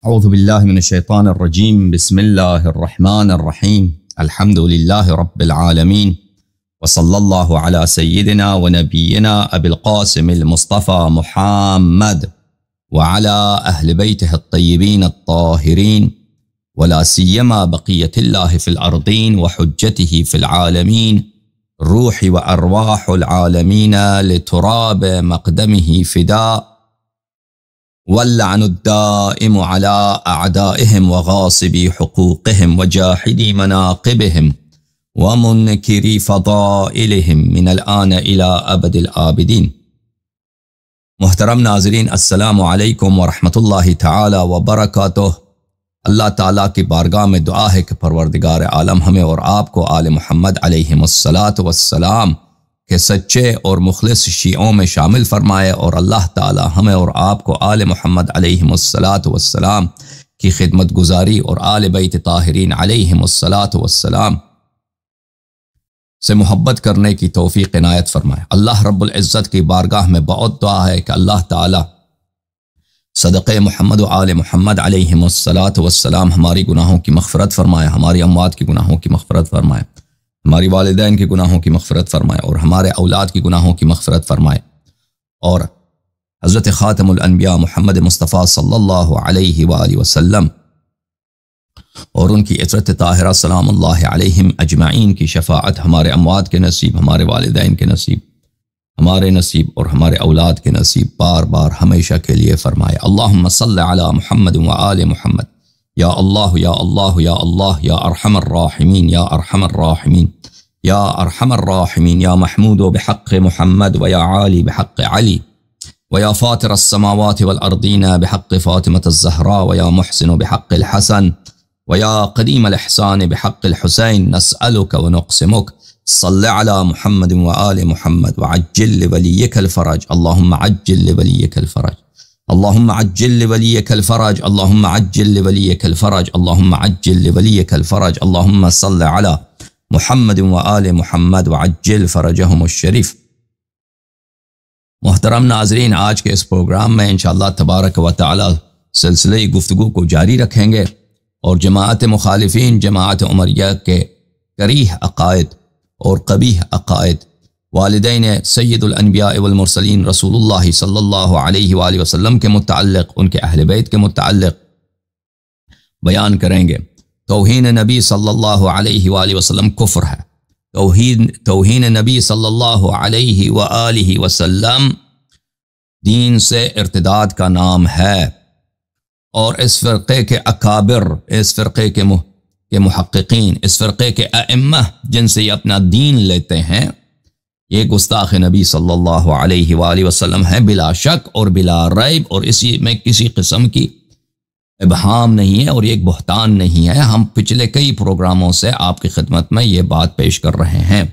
اعوذ باللہ من الشیطان الرجیم بسم اللہ الرحمن الرحیم الحمد للہ رب العالمین وصلی اللہ علی سیدنا و نبینا ابی القاسم المصطفى محمد وعلى اہل بیتہ الطیبین الطاہرین ولا سیما بقیت اللہ فی الارضین وحجتہ فی العالمین روح و ارواح العالمین لتراب مقدمہ فداء واللعن الدائم على أعدائهم وغاصبي حقوقهم وجاحدي مناقبهم ومنكري فضائلهم من الآن إلى أبد الآبدين۔ محترم ناظرین، السلام علیکم ورحمۃ اللہ تعالی وبرکاتہ۔ اللہ تعالیٰ کی بارگاہ میں دعا ہے کہ پروردگار عالم ہمیں اور آپ کو آل محمد علیہم الصلاۃ والسلام کہ سچے اور مخلص شیعوں میں شامل فرمائے، اور اللہ تعالی ہمیں اور آپ کو آل محمد علیہم الصلاۃ والسلام کی خدمت گزاری اور آل بیت طاہرین علیہم الصلاۃ والسلام سے محبت کرنے کی توفیق عنایت فرمائے۔ اللہ رب العزت کی بارگاہ میں بہت دعا ہے کہ اللہ تعالی صدقے محمد و آل محمد علیہم الصلاۃ والسلام ہماری گناہوں کی مغفرت فرمائے، ہماری اموات کی گناہوں کی مغفرت فرمائے، ہماری والدین کے گناہوں کی مغفرت فرمائے، اور ہمارے اولاد کی گناہوں کی مغفرت فرمائے، اور حضرت خاتم الانبیاء محمد مصطفیٰ صلی اللہ علیہ وآلہ وسلم اور ان کی عطرت طاہرہ سلام اللہ علیہم اجمعین کی شفاعت ہمارے اموات کے نصیب، ہمارے والدین کے نصیب، ہمارے نصیب اور ہمارے اولاد کے نصیب بار بار ہمیشہ کے لیے فرمائے۔ اللہم صلی علی محمد وآل محمد، یا اللہ یا اللہ یا اللہ یا ارحم الراحمین یا ارحم الراحمین یا ارحم الراحمین، یا محمود بحق محمد ویا عالی بحق علی ویا فاطر السماوات والارضین بحق فاطمة الزہراء ویا محسن بحق الحسن ویا قدیم الاحسان بحق الحسین، نسألک ونقسمک صل علی محمد وآل محمد وعجل لولیک الفرج، اللہم عجل لولیک الفرج، اللہم عجل لولیک الفرج، اللہم عجل لولیک الفرج، اللہم عجل لولیک الفرج، اللہم صل علی محمد وآل محمد وعجل فرجہم الشریف۔ محترم ناظرین، آج کے اس پروگرام میں انشاءاللہ تبارک و تعالی سلسلے گفتگو کو جاری رکھیں گے، اور جماعت مخالفین جماعت عمریہ کے کریہ عقائد اور قبیح عقائد والدین سید الانبیاء والمرسلین رسول اللہ صلی اللہ علیہ وآلہ وسلم کے متعلق، ان کے اہل بیت کے متعلق بیان کریں گے۔ توہین نبی صلی اللہ علیہ وآلہ وسلم کفر ہے، توہین نبی صلی اللہ علیہ وآلہ وسلم دین سے ارتداد کا نام ہے، اور اس فرقے کے اکابر، اس فرقے کے محققین، اس فرقے کے ائمہ جن سے یہ اپنا دین لیتے ہیں، یہ گستاخ نبی صلی اللہ علیہ وآلہ وسلم ہے بلا شک اور بلا ریب، اور اسی میں کسی قسم کی ابہام نہیں ہے اور یہ ایک بہتان نہیں ہے۔ ہم پچھلے کئی پروگراموں سے آپ کی خدمت میں یہ بات پیش کر رہے ہیں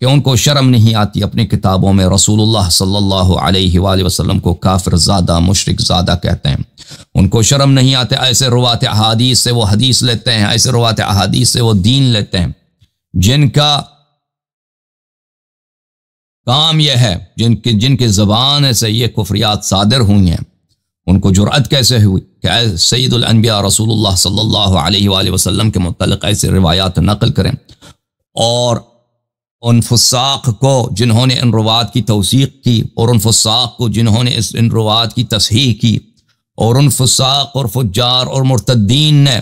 کہ ان کو شرم نہیں آتی اپنی کتابوں میں رسول اللہ صلی اللہ علیہ وآلہ وسلم کو کافر زادہ، مشرک زادہ کہتے ہیں۔ ان کو شرم نہیں آتے، ایسے روات احادیث سے وہ حدیث لیتے ہیں، ایسے روات احادیث سے وہ دین لیتے ہیں جن کا کام یہ ہے، جن کے زبان سے یہ کفریات صادر ہوئی ہیں، ان کو جرأت کیسے ہوئی کہ سید الانبیاء رسول اللہ صلی اللہ علیہ وآلہ وسلم کے متعلق ایسے روایات نقل کریں، اور ان فساق کو جنہوں نے ان روایات کی توثیق کی، اور ان فساق کو جنہوں نے ان روایات کی تصحیح کی، اور ان فساق اور فجار اور مرتدین نے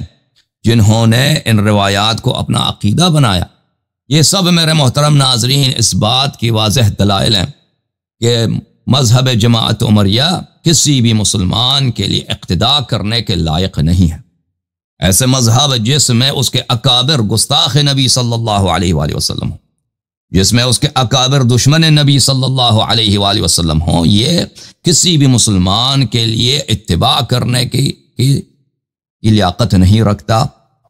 جنہوں نے ان روایات کو اپنا عقیدہ بنایا۔ یہ سب میرے محترم ناظرین اس بات کی واضح دلائل ہیں کہ مذہب جماعت عمریہ کسی بھی مسلمان کے لیے اقتداء کرنے کے لائق نہیں ہے۔ ایسے مذہب جس میں اس کے اکابر گستاخ نبی صلی اللہ علیہ وآلہ وسلم ہوں، جس میں اس کے اکابر دشمن نبی صلی اللہ علیہ وآلہ وسلم ہوں، یہ کسی بھی مسلمان کے لیے اتباع کرنے کی لیاقت نہیں رکھتا،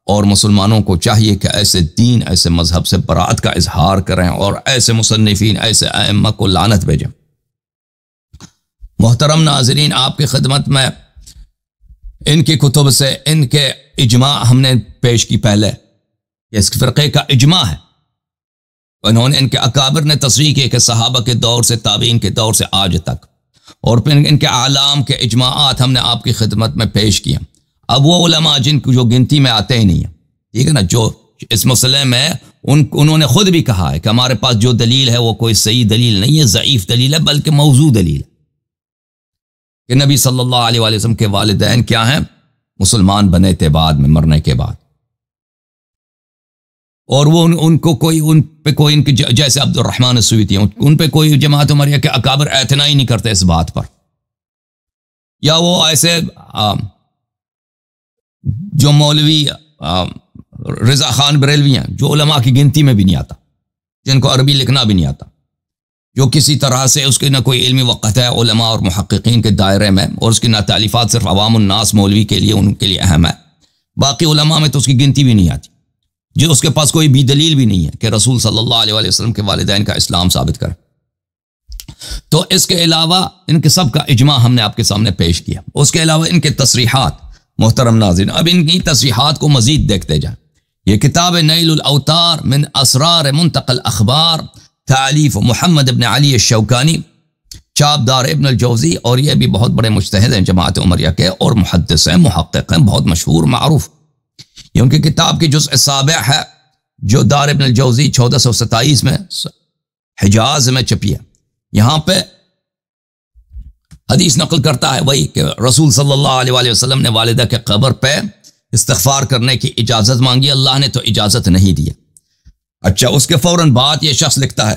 اور مسلمانوں کو چاہیے کہ ایسے دین، ایسے مذہب سے برات کا اظہار کریں، اور ایسے مصنفین، ایسے ائمہ کو لعنت بھیجیں۔ محترم ناظرین، آپ کی خدمت میں ان کی کتب سے ان کے اجماع ہم نے پیش کی پہلے، اس فرقے کا اجماع ہے، انہوں نے ان کے اکابر نے تصریح کی کہ صحابہ کے دور سے تابعین کے دور سے آج تک، اور پھر ان کے اعلام کے اجماعات ہم نے آپ کی خدمت میں پیش کیا۔ اب وہ علماء جن کو جو گنتی میں آتے ہی نہیں ہیں، ٹھیک ہے نا، جو اس مسئلے میں انہوں نے خود بھی کہا ہے کہ ہمارے پاس جو دلیل ہے وہ کوئی صحیح دلیل نہیں ہے، ضعیف دلیل ہے، بلکہ موضوع دلیل ہے کہ نبی صلی اللہ علیہ وآلہ وسلم کے والدین کیا ہیں؟ مسلمان بنے تھے بعد میں، مرنے کے بعد، اور وہ ان پہ کوئی ان کے جیسے عبد الرحمن السویتی ہیں، ان پہ کوئی جماعت عمریہ کے اکابر اعتنا ہی نہیں کرتے اس بات پر، یا وہ ایسے جو مولوی رضا خان بریلوی ہیں، جو علماء کی گنتی میں بھی نہیں آتا، جن کو عربی لکھنا بھی نہیں آتا، جو کسی طرح سے اس کی نہ کوئی علمی وقت ہے علماء اور محققین کے دائرے میں، اور اس کی نہ تعلیفات صرف عوام الناس مولوی کے لیے ان کے لیے اہم ہے، باقی علماء میں تو اس کی گنتی بھی نہیں آتی، جو اس کے پاس کوئی بھی دلیل بھی نہیں ہے کہ رسول صلی اللہ علیہ وآلہ وسلم کے والدین کا اسلام ثابت کرے۔ تو اس کے علاوہ ان کے سب کا اجماع ہم نے آپ کے سامنے پیش کیا، اس کے علاوہ ان کے تصریحات، محترم ناظرین اب ان کی تصریحات کو مزید دیکھتے جائیں۔ یہ کتاب نیل الاوتار من اسرار منتقى الاخبار، تالیف محمد ابن علی الشوکانی، چاپ دار ابن الجوزی، اور یہ بھی بہت بڑے مجتہد ہیں جماعت عمریہ کے، اور محدث ہیں، محقق ہیں، بہت مشہور معروف۔ یہ ان کی کتاب کی جزء سابع ہے جو دار ابن الجوزی 1427 میں حجاز میں چھپی ہے۔ یہاں پہ حدیث نقل کرتا ہے وہی کہ رسول صلی اللہ علیہ وآلہ وسلم نے والدہ کے قبر پہ استغفار کرنے کی اجازت مانگی، اللہ نے تو اجازت نہیں دی۔ اچھا، اس کے فوراً بعد یہ شخص لکھتا ہے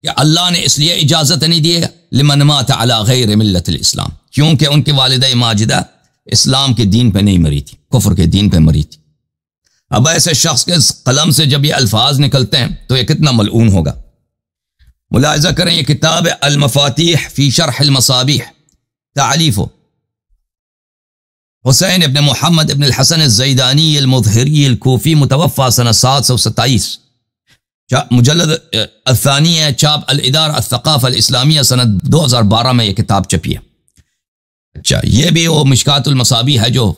کہ اللہ نے اس لیے اجازت نہیں دی لمن مات علی غیر ملت الاسلام، کیونکہ ان کی والدہ ماجدہ اسلام کے دین پہ نہیں مری تھی، کفر کے دین پہ مری تھی۔ اب ایسے شخص کے قلم سے جب یہ الفاظ نکلتے ہیں تو یہ کتنا ملعون ہوگا۔ ملاحظہ کریں، یہ کتاب المفاتیح فی شرح المصابیح، تعلیف حسین ابن محمد ابن الحسن الزیدانی المظہری الکوفی، متوفی سنہ 727، مجلد الثانی ہے، چاپ الادارہ الثقافہ الاسلامیہ، سنہ 2012 میں یہ کتاب چھپی ہے۔ اچھا، یہ بھی وہ مشکات المصابیح ہے جو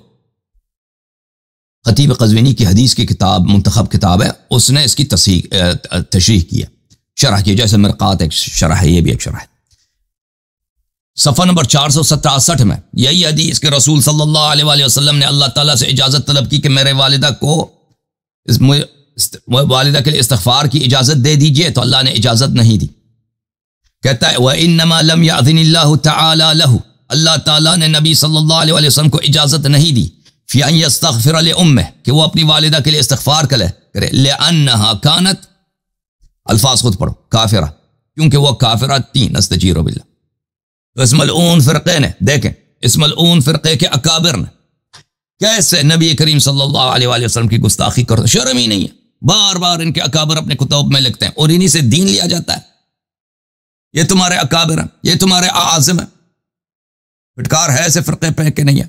خطیب قزوینی کی حدیث کی کتاب، منتخب کتاب ہے، اس نے اس کی تشریح کی ہے، شرح کی، جیسے مرقات ایک شرح ہے، یہ بھی ایک شرح ہے۔ صفحہ نمبر 467 میں یہی حدیث کہ رسول صلی اللہ علیہ وآلہ وسلم نے اللہ تعالیٰ سے اجازت طلب کی کہ میرے والدہ کو والدہ کے لیے استغفار کی اجازت دے دیجئے، تو اللہ نے اجازت نہیں دی۔ کہتا ہے وَإِنَّمَا لَمْ يَأْذِنِ اللَّهُ تَعَالَى لَهُ، اللہ تعالیٰ نے نبی صلی اللہ علیہ وآلہ وسلم کو اجازت نہیں دی فی ان یستغفر لأمه، کہ وہ اپنی والدہ کے لیے استغفار کرے لأنها كانت، الفاظ خود پڑھو، کافرہ، کیونکہ وہ کافرہ تھی، نستجیر باللہ۔ تو اس ملعون فرقے نے، دیکھیں اس ملعون فرقے کے اکابر نے کیسے نبی کریم صلی اللہ علیہ وآلہ وسلم کی گستاخی کرتے، شرم ہی نہیں ہے، بار بار ان کے اکابر اپنے کتب میں لکھتے ہیں، اور انہی سے دین لیا جاتا ہے۔ یہ تمہارے اکابر ہیں، یہ تمہارے اعاظم ہیں، پھٹکار ہے ایسے فرقے پہ کہ نہیں ہے۔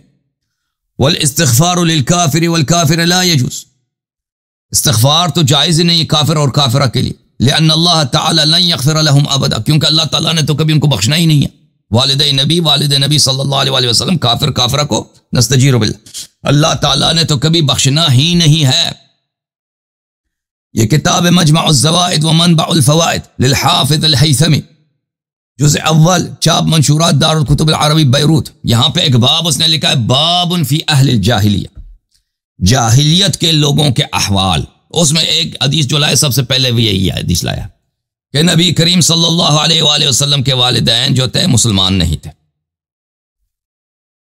والاستغفار للکافر والکافر لا یجوز، استغفار تو جائز ہی نہیں کافر اور کافرہ کے لیے، لأن اللہ تعالی لن یغفر لهم ابدا، کیونکہ اللہ تعالیٰ نے تو کبھی ان کو بخشنا ہی نہیں ہے۔ والد نبی صلی اللہ علیہ وآلہ وسلم، کافر کافرہ کو نستجیر باللہ، اللہ تعالیٰ نے تو کبھی بخشنا ہی نہیں ہے۔ یہ کتاب مجمع الزوائد و منبع الفوائد للحافظ الہیثمی، جزء اول، چاپ منشورات دار الکتب العربی بیروت، یہاں پہ ایک باب اس نے لکھا ہے باب فی اہل الجاہلیہ، جاہلیت کے لوگوں کے احوال۔ اس میں ایک حدیث جو لائے سب سے پہلے بھی یہی حدیث لایا کہ نبی کریم صلی اللہ علیہ وآلہ وسلم کے والدین جو تھے مسلمان نہیں تھے۔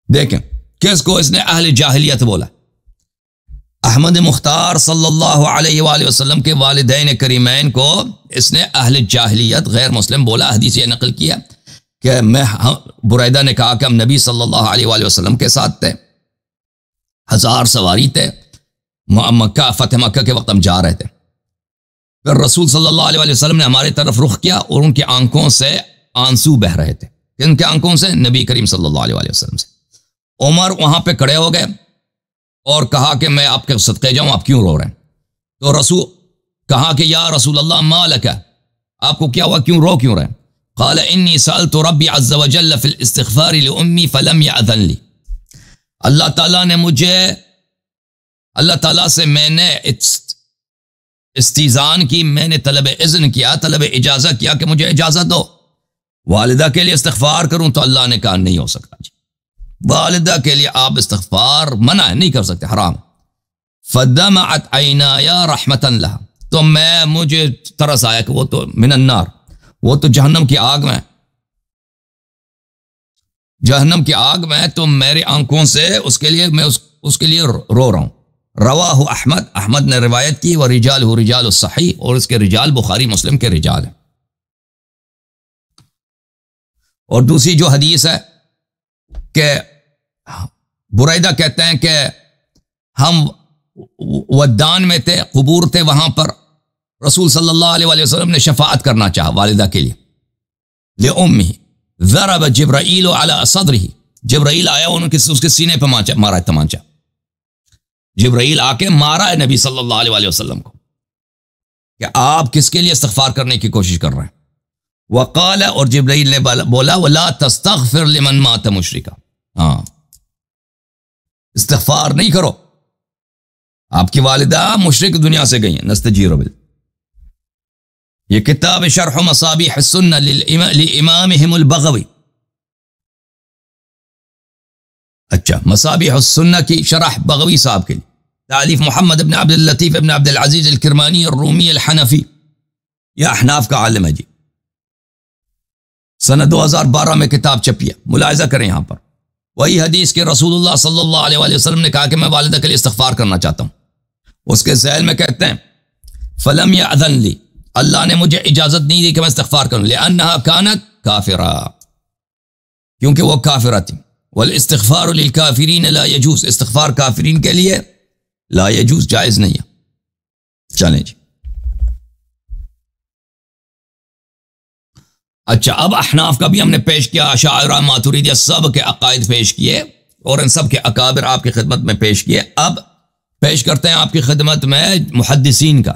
دیکھیں کس کو اس نے اہل جاہلیت بولا، احمد مختار صلی اللہ علیہ وآلہ وسلم کے والدین کریمین کو اس نے اہل جاہلیت غیر مسلم بولا۔ حدیث یہ نقل کیا کہ بریدہ نے کہا کہ ہم نبی صلی اللہ علیہ وآلہ وسلم کے ساتھ تھے، 1000 سواری تھے، مکہ فتح مکہ کے وقت ہم جا رہے تھے، پھر رسول صلی اللہ علیہ وسلم نے ہماری طرف رخ کیا اور ان کی آنکھوں سے آنسو بہ رہے تھے، ان کے آنکھوں سے، نبی کریم صلی اللہ علیہ وسلم سے۔ عمر وہاں پہ کھڑے ہو گئے اور کہا کہ میں آپ کے صدقے جاؤں، آپ کیوں رو رہے ہیں؟ تو رسول کہا کہ یا رسول اللہ ما لک، آپ کو کیا ہوا، کیوں رو کیوں رہے ہیں؟ قال انی سألت ربی عز وجل فی الاستغفار لأمی فلم یأذن لی، اللہ تعالیٰ نے مجھے، اللہ تعالیٰ سے میں نے استیزان کی، میں نے طلب اذن کیا، طلب اجازت کیا کہ مجھے اجازت دو والدہ کے لیے استغفار کروں، تو اللہ نے کہا نہیں ہو سکتا جی، والدہ کے لیے آپ استغفار منع ہے، نہیں کر سکتے، حرام. فدمعت عینایا رحمتا لها، تو مجھے ترس آیا کہ وہ تو من النار، وہ تو جہنم کی آگ میں، جہنم کی آگ میں، تو میری آنکھوں سے اس کے لیے میں اس کے لیے رو رہا ہوں. رواہ احمد، احمد نے روایت کی، ورجالہ رجال الصحیح، اور اس کے رجال بخاری مسلم کے رجال ہیں. اور دوسری جو حدیث ہے کہ بریدہ کہتے ہیں کہ ہم ودان میں تھے، قبور تھے، وہاں پر رسول صلی اللہ علیہ وآلہ وسلم نے شفاعت کرنا چاہا والدہ کے لیے، لأمہ، ضرب جبرائیل علی صدرہ، جبرائیل آیا اس کے سینے پہ مارا ہے تمانچہ، جبرائیل آ کے مارا ہے نبی صلی اللہ علیہ وآلہ وسلم کو کہ آپ کس کے لیے استغفار کرنے کی کوشش کر رہے ہیں. وقال، اور جبرائیل نے بولا، ولا تستغفر لمن مات مشرکا، ہاں استغفار نہیں کرو، آپ کی والدہ مشرک دنیا سے گئی ہیں. نستجیر بال، یہ کتاب شرح مصابیح السنہ لامامہم البغوی، اچھا مصابیح السنہ کی شرح بغوی صاحب کے لیے، تالیف محمد ابن عبد اللطیف ابن عبد العزیز الکرمانی الرومی الحنفی، یہ احناف کا عالم ہے جی. سنہ 2012 میں کتاب چھپی ہے، ملاحظہ کریں یہاں پر. وہی حدیث کے رسول اللہ صلی اللہ علیہ وآلہ وسلم نے کہا کہ میں والدہ کے لیے استغفار کرنا چاہتا ہوں. اس کے ذیل میں کہتے ہیں فلم یأذن لی، اللہ نے مجھے اجازت نہیں دی کہ میں استغفار کروں، لأنہا کانت کافرہ، کیونکہ وہ کافرہ تھی. والاستغفار للکافرین لا یجوز، استغفار کافرین کے لیے لا یجوز، جائز نہیں ہے. چلیں جی. اچھا، اب احناف کا بھی ہم نے پیش کیا، اشاعرہ ماتریدیہ سب کے عقائد پیش کیے، اور ان سب کے اکابر آپ کی خدمت میں پیش کیے. اب پیش کرتے ہیں آپ کی خدمت میں محدثین کا،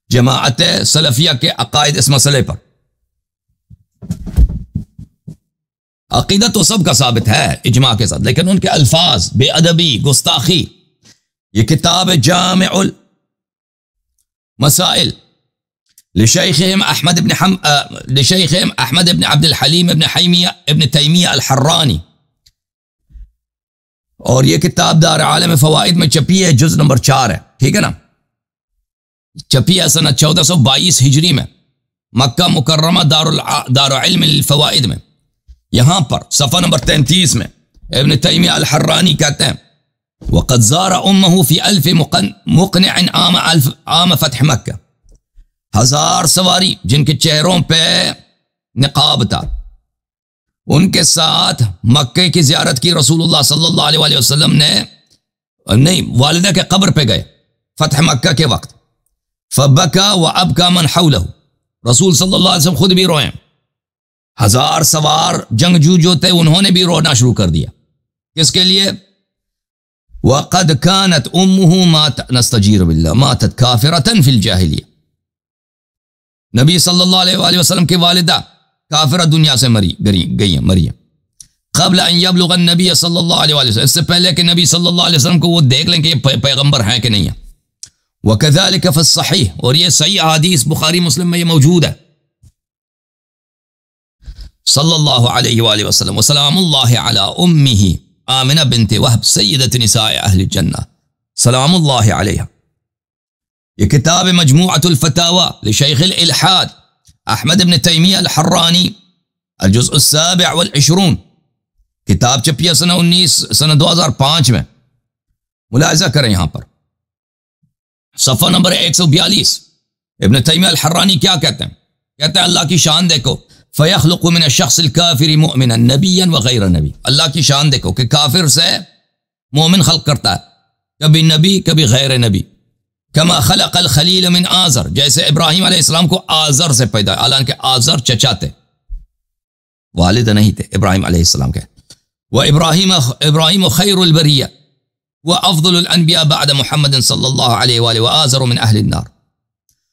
جماعت سلفیہ کے عقائد اس مسئلے پر. عقیدہ تو سب کا ثابت ہے اجماع کے ساتھ، لیکن ان کے الفاظ بے ادبی، گستاخی. یہ کتاب جامع المسائل لشیخہم احمد بن عبد الحلیم ابن حیمیہ ابن تیمیہ الحرانی، اور یہ کتاب دار عالم فوائد میں چھپی ہے، جز نمبر 4 ہے، ٹھیک ہے نا. چھپی ہے سنہ 1422 ہجری میں، مکہ مکرمہ دار علم الفوائد میں. یہاں پر صفحہ نمبر 33 میں ابن تیمیہ الحرانی کہتے ہیں وقد زار امہ فی الف مقنع عام فتح مکہ، 1000 سواری جن کے چہروں پہ نقاب تھا، ان کے ساتھ مکہ کی زیارت کی رسول اللہ صلی اللہ علیہ وآلہ وسلم نے، نہیں والدہ کے قبر پہ گئے فتح مکہ کے وقت. فبکا وابکا من حولہ، رسول صلی اللہ علیہ وسلم خود بھی روئے، 1000 سوار جنگجو جو تھے انہوں نے بھی رونا شروع کر دیا. کس کے لیے؟ وقد كانت امه ماتت، نستجیر باللہ، ماتت کافرة فی الجاہلیہ، نبی صلی اللہ علیہ وآلہ وسلم کی والدہ کافرہ دنیا سے مری ہیں قبل ان یبلغ النبی صلی اللہ علیہ وآلہ وسلم، اس سے پہلے کہ نبی صلی اللہ علیہ وسلم کو وہ دیکھ لیں کہ یہ پیغمبر ہیں کہ نہیں ہیں. وَكَذَلِكَ فِي الصحیح، اور یہ صحیح حدیث بخاری مسلم میں یہ موجود ہے. صلی اللہ علیہ وآلہ وسلم وسلام اللہ علی امہ آمنہ بنت وہب سیدۃ نساء اہل الجنہ، سلام اللہ علیہ. یہ کتاب مجموعۃ الفتاوی لشیخ الالحاد احمد بن تیمیہ الحرانی، الجزء 27، کتاب چھپی ہے سنہ 2005 میں. ملاحظہ کریں یہاں پر صفحہ نمبر 142، ابن تیمیہ الحرانی کیا کہتے ہیں؟ کہتے ہیں اللہ کی شان دیکھو، فَيَخْلُقُ مِنَ الشَّخْصِ الْكَافِرِ مُؤْمِنًا نَبِيًّا وَغَيْرَ نَبِيٍّ، اللہ کی شان دیکھو کہ کافر سے مومن خلق کرتا ہے، کبھی نبی کبھی غیر نبی. کما خلق الخلیل من آزر، جیسے ابراہیم علیہ السلام کو آزر سے پیدا، حالانکہ آزر چچا تھے، والد نہیں تھے ابراہیم علیہ السلام کے. وابراہیم خیر البریہ وافضل الانبیاء بعد محمد صلی اللہ علیہ وآلہ وآزر من اہل النار،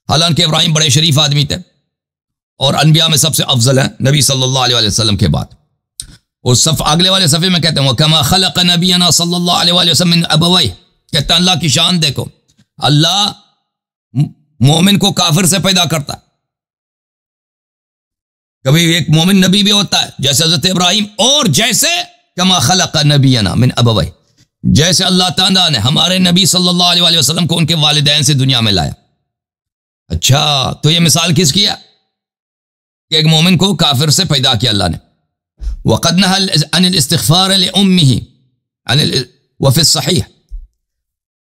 حالانکہ ابراہیم بڑے شریف آدمی تھے اور انبیاء میں سب سے افضل ہیں نبی صلی اللہ علیہ وسلم کے بعد. اور اگلے والے صفحے میں کہتے ہیں وَكَمَا خَلَقَ نَبِيَنَا صلی اللہ علیہ وسلم من ابویہ، کہتے ہیں اللہ کی شان دیکھو، اللہ مومن کو کافر سے پیدا کرتا ہے، کبھی ایک مومن نبی بھی ہوتا ہے جیسے حضرت ابراہیم، اور جیسے کما خلق نبینا من ابویہ، جیسے اللہ تعالیٰ نے ہمارے نبی صلی اللہ علیہ وسلم کو ان کے والدین سے دنیا میں لایا۔ اچھا، تو یہ مثال کس کی ہے؟ کہ ایک مومن کو کافر سے پیدا کیا اللہ نے۔ وقد نهى عن الاستغفار لأمه وفي الصحيح،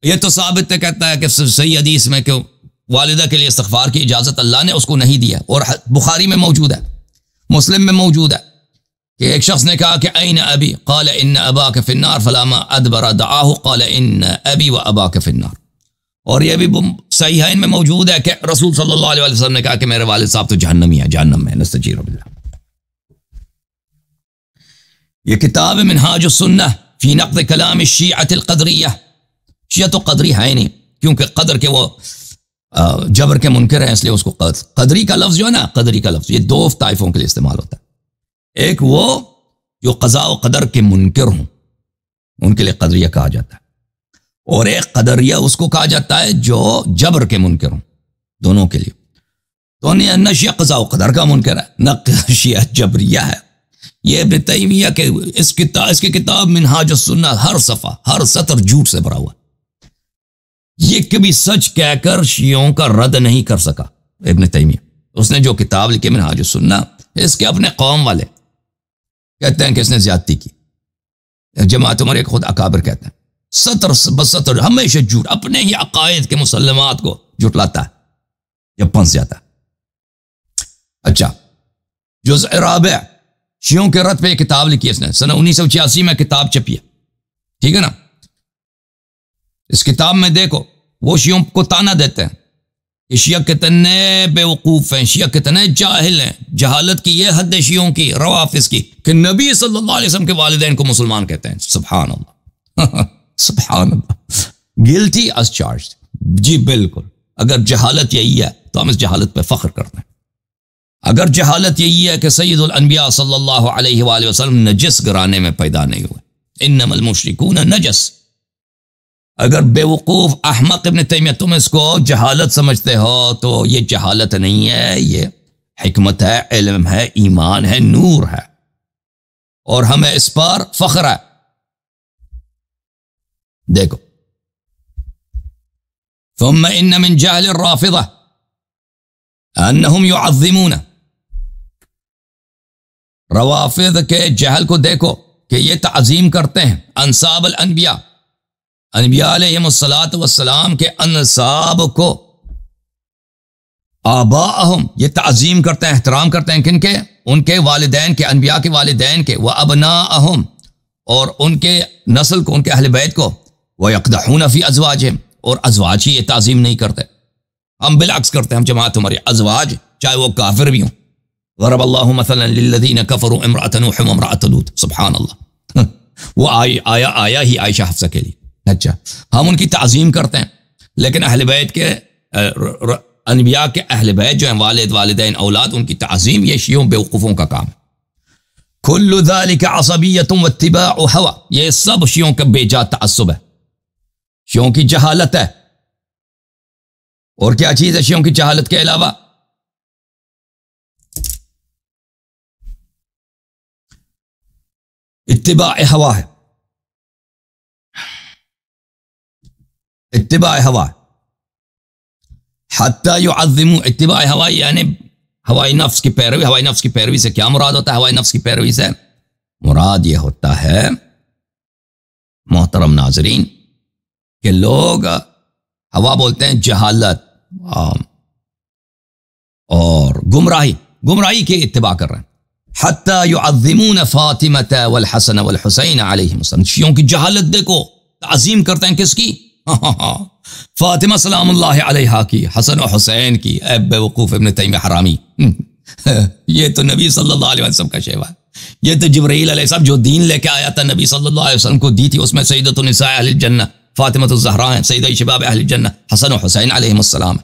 یہ تو ثابت ہے، کہتا ہے کہ صحیح حدیث میں کہ والدہ کے لیے استغفار کی اجازت اللہ نے اس کو نہیں دیا، اور بخاری میں موجود ہے، مسلم میں موجود ہے کہ ایک شخص نے کہا کہ این ابی، قال ان اباک فی النار، فلما ادبر دعاہ قال ان ابی و اباک فی النار۔ اور یہ بھی صحیحین میں موجود ہے کہ رسول صلی اللہ علیہ وسلم نے کہا کہ میرے والد صاحب تو جہنمی ہیں، جہنم میں، نستجیر باللہ۔ یہ کتاب منہاج السنہ فی نقد کلام الشیعۃ القدریہ، شیعہ تو قدری ہے نہیں، کیونکہ قدر کے وہ جبر کے منکر ہیں، اس لیے اس کو قدری کا لفظ جو ہے نا، قدری کا لفظ یہ دو طائفوں کے لیے استعمال ہوتا ہے۔ ایک وہ جو قضاء و قدر کے منکر ہوں، ان کے لیے قدریہ کہا جاتا ہے، اور ایک قدریہ اس کو کہا جاتا ہے جو جبر کے منکر ہوں، دونوں کے لیے۔ تو نہ شیعہ قضاء و قدر کا منکر ہے، نہ شیعہ جبریہ ہے۔ یہ ابن تیمیہ کے اس کی کتاب منہاج السنہ ہر صفحہ، ہر سطر جھوٹ سے بھرا ہوا، یہ کبھی سچ کہہ کر شیعوں کا رد نہیں کر سکا ابن تیمیہ۔ اس نے جو کتاب لکھی منہاج السنہ، اس کے اپنے قوم والے کہتے ہیں کہ اس نے زیادتی کی، جماعت عمر ایک خود اکابر کہتے ہیں، سطر بسطر ہمیشہ جھوٹ، اپنے ہی عقائد کے مسلمات کو جھٹلاتا ہے جب پھنس جاتا ہے۔ اچھا، جزء رابع، شیعوں کے رد پہ یہ کتاب لکھی اس نے، سنہ 1986 میں کتاب چھپی ہے، ٹھیک ہے نا۔ اس کتاب میں دیکھو وہ شیعوں کو تانا دیتے ہیں کہ شیعہ کتنے بے وقوف ہیں، شیعہ کتنے جاہل ہیں، جہالت کی یہ حد شیعوں کی، روافض کی، کہ نبی صلی اللہ علیہ وسلم کے والدین کو مسلمان کہتے ہیں۔ سبحان اللہ سبحان اللہ، گلٹی as charged۔ جی بالکل، اگر جہالت یہی ہے تو ہم اس جہالت پہ فخر کرتے ہیں۔ اگر جہالت یہی ہے کہ سید الانبیاء صلی اللہ علیہ وآلہ وسلم نجس گرانے میں پیدا نہیں ہوئے، انما المشرکون نجس، اگر بے وقوف احمق ابن تیمیہ تم اس کو جہالت سمجھتے ہو تو یہ جہالت نہیں ہے، یہ حکمت ہے، علم ہے، ایمان ہے، نور ہے، اور ہمیں اس پر فخر ہے۔ دیکھو، ثم ان من جہل الرافضہ انہم یعظمون، روافض کے جہل کو دیکھو کہ یہ تعظیم کرتے ہیں انساب الانبیاء، انبیاء علیہم السلام کے انساب کو، آباءہم، یہ تعظیم کرتے ہیں، احترام کرتے ہیں، کن کے؟ ان کے والدین کے، انبیاء کے والدین کے، وابناءہم، اور ان کے نسل کو، ان کے اہل بیت کو، ویقدحون فی ازواجہم، اور ازواج کی یہ تعظیم نہیں کرتے، ہم بالعکس کرتے ہیں، ہم جماعت ہماری ازواج چاہے وہ کافر بھی ہوں۔ ضرب اللہ مثلا للذین کفروا امرأۃ نوح وامرأۃ لوط، سبحان اللہ، وہ آیا ہی عائشہ حفصہ کے لیے۔ اچھا، ہم ان کی تعظیم کرتے ہیں، لیکن اہل بیت کے، انبیاء کے اہل بیت جو ہیں، والد، والدین، اولاد، ان کی تعظیم یہ شیعوں بیوقوفوں کا کام ہے۔ کل ذالک عصبیۃ واتباع ہوا، یہ سب شیعوں کا بے جا تعصب ہے، شیعوں کی جہالت ہے۔ اور کیا چیز ہے شیعوں کی جہالت کے علاوہ؟ اتباع ہوا ہے، اتباع ہوا، حتی یعظموا، اتباع ہوا یعنی ہوائی نفس کی پیروی۔ ہوائی نفس کی پیروی سے کیا مراد ہوتا ہے؟ ہوائی نفس کی پیروی سے مراد یہ ہوتا ہے محترم ناظرین کہ لوگ ہوا بولتے ہیں جہالت اور گمراہی کی اتباع کر رہے ہیں۔ حتی یعظمون فاطمۃ والحسن والحسین علیہم السلام، شیعوں کی جہالت دیکھو، تعظیم کرتے ہیں کس کی؟ فاطمہ سلام اللہ علیہا کی، حسن و حسین کی۔ اے بے وقوف ابن تیمیہ حرامی، یہ تو نبی صلی اللہ علیہ وسلم کا شیوا ہے، یہ تو جبرائیل علیہ السلام جو دین لے کے آیا تھا نبی صلی اللہ علیہ وسلم کو دی تھی، اس میں سیدۃ النساء اہل الجنہ فاطمہ الزہرا ہیں، سیدہ شباب اہل الجنہ حسن و حسین علیہم السلام ہے۔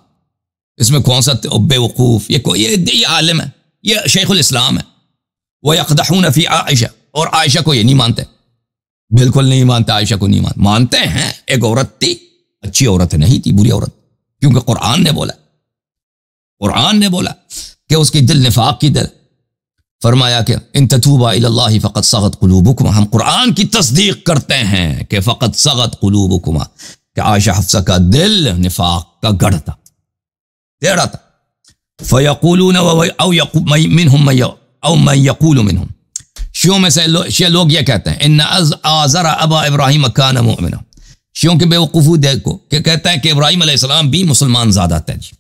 اس میں کون سا بے وقوف؟ یہ عالم ہے، یہ شیخ الاسلام ہے۔ وَيَقْدَحُونَ فِي عائشہ، اور عائشہ کو یہ نہیں مانتے، بالکل نہیں مانتے، عائشہ کو نہیں مانتے ہیں۔ ایک عورت تھی، اچھی عورت نہیں تھی، بری عورت، کیونکہ قرآن نے بولا کہ اس کی دل نفاق کی دل، فرمایا کہ ان تتوبا الی اللہ فقد صغت قلوبکما، ہم قرآن کی تصدیق کرتے ہیں کہ فقد صغت قلوبکما، کہ عائشہ حفصہ کا دل نفاق کا گڑھ تھا، ٹیڑھا تھا. فیقولون او من یقول منہم، شیعوں میں سے شیعہ لوگ یہ کہتے ہیں ان آزر ابا ابراہیم کان مؤمنا، شیعوں کے بے وقوفی دیکھو کہ کہتا ہے کہ ابراہیم علیہ السلام بھی مسلمان زادہ تھے جی.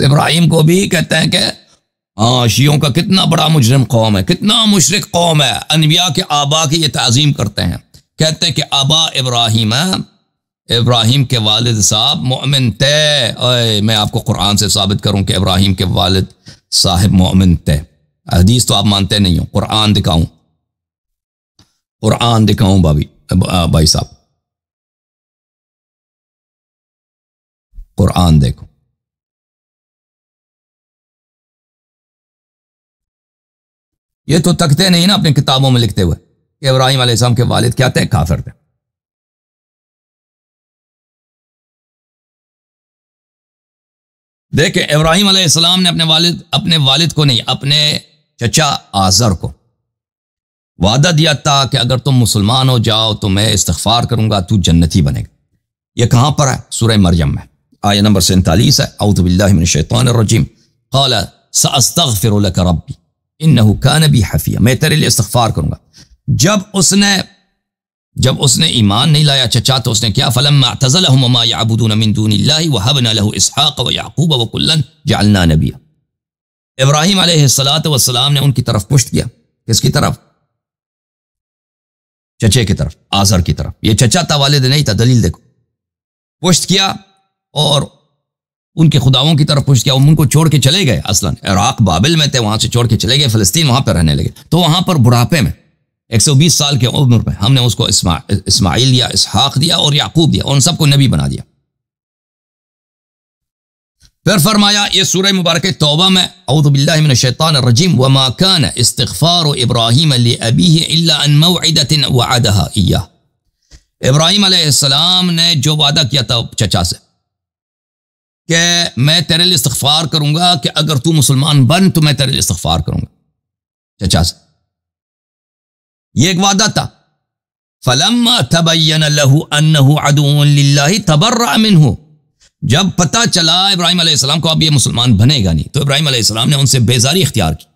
ابراہیم کو بھی کہتے ہیں کہ شیعوں کا کتنا بڑا مجرم قوم ہے، کتنا مشرک قوم ہے. انبیاء کے آبا کی یہ تعظیم کرتے ہیں، کہتے ہیں کہ آبا ابراہیم کے والد صاحب مومن تھے. میں آپ کو قرآن سے ثابت کروں کہ ابراہیم کے والد صاحب مومن تھے. حدیث تو آپ مانتے نہیں ہو، قرآن دکھاؤں بھائی صاحب، قرآن دیکھو. یہ تو تکتے نہیں نا اپنی کتابوں میں لکھتے ہوئے کہ ابراہیم علیہ السلام کے والد کیا تھے؟ کافر تھے. دیکھیں ابراہیم علیہ السلام نے اپنے والد کو نہیں، اپنے چچا آزر کو وعدہ دیا تھا کہ اگر تم مسلمان ہو جاؤ تو میں استغفار کروں گا، تو جنتی بنے گا. یہ کہاں پر ہے؟ سورہ مریم میں آیہ نمبر 47 ہے. اعوذ باللہ من الشیطان الرجیم قال ساستغفر لک ربی انہ کان بی حفیہ، میں تیرے لیے استغفار کروں گا. جب اس نے ایمان نہیں لایا چچا تو اس نے کیا؟ فلما اعتزلهم وما يعبدون من دون الله وهبنا له اسحاق ويعقوب وكلا جعلنا نبيا. ابراہیم علیہ السلام نے ان کی طرف پشت کیا. کس کی طرف؟ چچے کی طرف، آزر کی طرف. یہ چچا تھا، والد نہیں تھا. دلیل دیکھو، پشت کیا اور ان کے خداؤں کی طرف پشت کیا. ان کو چھوڑ کے چلے گئے، اصلا عراق بابل میں تھے، وہاں سے چھوڑ کے چلے گئے فلسطین، وہاں پہ رہنے لگے. تو وہاں پر بڑھاپے میں 120 سال کے عمر میں ہم نے اس کو اسماعیل دیا، اسحاق دیا اور یعقوب دیا، اور ان سب کو نبی بنا دیا. پھر فرمایا یہ سورہ مبارکہ توبہ میں اعوذ باللہ من الشیطان الرجیم وما كان استغفار ابراہیم لابیہ الا عن موعدۃ وعدها ایہ. ابراہیم علیہ السلام نے جو وعدہ کیا تھا چچا سے کہ میں تیرے لیے استغفار کروں گا، کہ اگر تو مسلمان بن تو میں تیرے لیے استغفار کروں گا، چچا سے یہ ایک وعدہ تھا. فلما تبین له انه عدو للہ تبرأ منہ، جب پتہ چلا ابراہیم علیہ السلام کو اب یہ مسلمان بنے گا نہیں، تو ابراہیم علیہ السلام نے ان سے بیزاری اختیار کی.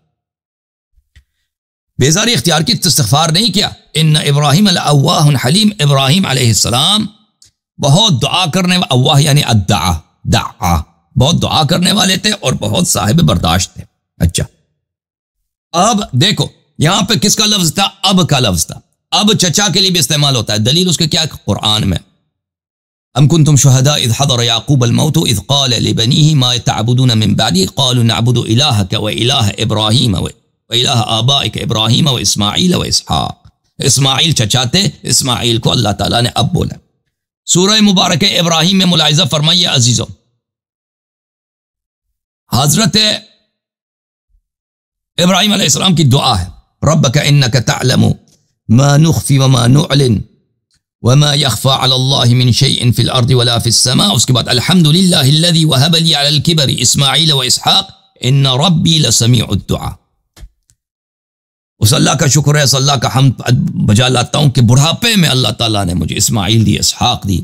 استغفار نہیں کیا. ان ابراہیم لأواہ حلیم، ابراہیم علیہ السلام بہت دعا کرنے، اواہ یعنی دعا، بہت دعا کرنے والے تھے اور بہت صاحب برداشت تھے. اچھا اب دیکھو یہاں پہ کس کا لفظ تھا؟ اب کا لفظ تھا. اب چچا کے لیے بھی استعمال ہوتا ہے. دلیل اس کے کیا؟ قرآن میں ام کنتم شہداء اذ حضر یعقوب الموت اذ قال لبنیہ ما تعبدون من بعدی قالوا نعبد الہک و الہ ابراہیم و الہ آبائک ابراہیم و اسماعیل و اسحاق. اسماعیل چچا تھے، اسماعیل کو اللہ تعالیٰ نے اب بولا. سورہ مبارکہ ابراہیم میں ملاحظہ فرمائیے عزیزوں، حضرت ابراہیم علیہ السلام کی دعا ہے ربک انک تعلم ما نخفی وما نعلن وما يخفى على الله من شيء في الارض ولا في السماء. اس کے بعد الحمد للہ الذي وهب لي على الكبر اسماعیل واسحاق ان ربی لسمیع الدعاء. اس اللہ کا شکر ہے، اس اللہ کا حمد بجا لاتا ہوں کہ بڑھاپے میں اللہ تعالیٰ نے مجھے اسماعیل دی، اسحاق دی.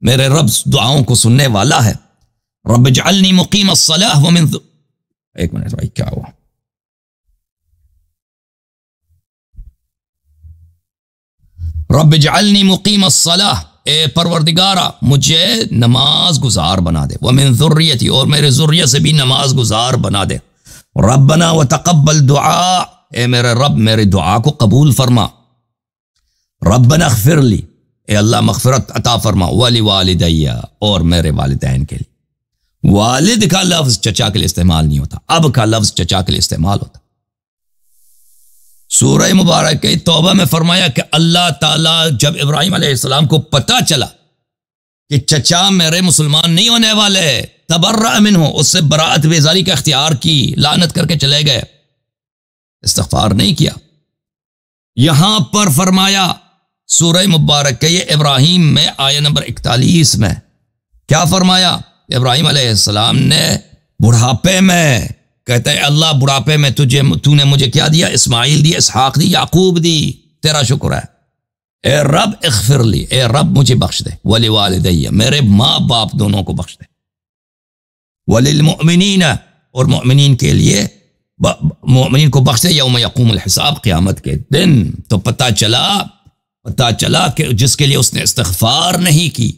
میرے رب دعاؤں کو سننے والا ہے. رب اجعلنی مقیم الصلاۃ ومن ایک منٹ بھائی کیا ہوا؟ رب اجعلنی مقیم الصلاۃ، اے پروردگارا مجھے نماز گزار بنا دے. ومن ذریتی، اور میرے ذریہ سے بھی نماز گزار بنا دے. ربنا وتقبل دعاء، اے میرے رب میرے دعا کو قبول فرما. ربنا اغفر لی، اے اللہ مغفرت عطا فرما. ولوالدی، اور میرے والدین کے لیے. والد کا لفظ چچا کے لیے استعمال نہیں ہوتا، اب کا لفظ چچا کے لیے استعمال ہوتا. سورہ مبارک توبہ میں فرمایا کہ اللہ تعالیٰ جب ابراہیم علیہ السلام کو پتہ چلا کہ چچا میرے مسلمان نہیں ہونے والے، تبرأ منہ، اس سے براءت بیزاری کا اختیار کی، لعنت کر کے چلے گئے، استغفار نہیں کیا. یہاں پر فرمایا سورہ مبارک یہ ابراہیم میں آیہ نمبر 41 میں کیا فرمایا؟ ابراہیم علیہ السلام نے بڑھاپے میں کہتا ہے اللہ بڑھاپے میں تو نے مجھے کیا دیا؟ اسماعیل دی، اسحاق دی، یعقوب دی، تیرا شکر ہے۔ اے رب اغفر لی، اے رب مجھے بخش دے، ولی والدی، میرے ماں باپ دونوں کو بخش دے، وللمؤمنین، اور مؤمنین کے لیے، مؤمنین کو بخش دے، یوم یقوم الحساب، قیامت کے دن۔ تو پتہ چلا کہ جس کے لیے اس نے استغفار نہیں کی،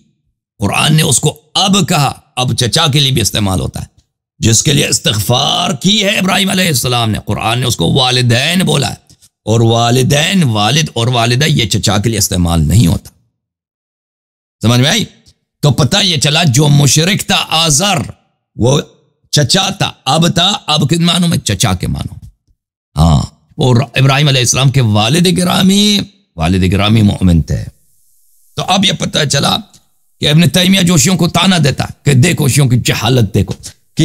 قرآن نے اس کو اب کہا، اب چچا کے لیے بھی استعمال ہوتا ہے، جس کے لیے استغفار کی ہے ابراہیم علیہ السلام نے، قرآن نے اس کو والدین بولا ہے، اور والدین، والد اور والدہ، یہ چچا کے لیے استعمال نہیں ہوتا۔ سمجھ میں آئی؟ تو پتہ یہ چلا جو مشرک تھا آزر، وہ چچا تھا، اب کن معنوں میں؟ چچا کے معنوں۔ ہاں، اور ابراہیم علیہ السلام کے والد گرامی مومن تھے۔ تو اب یہ پتہ چلا کہ ابن تیمیہ جوشیوں کو تانا دیتا کہ دیکھو شیوں کی جہالت، دیکھو کہ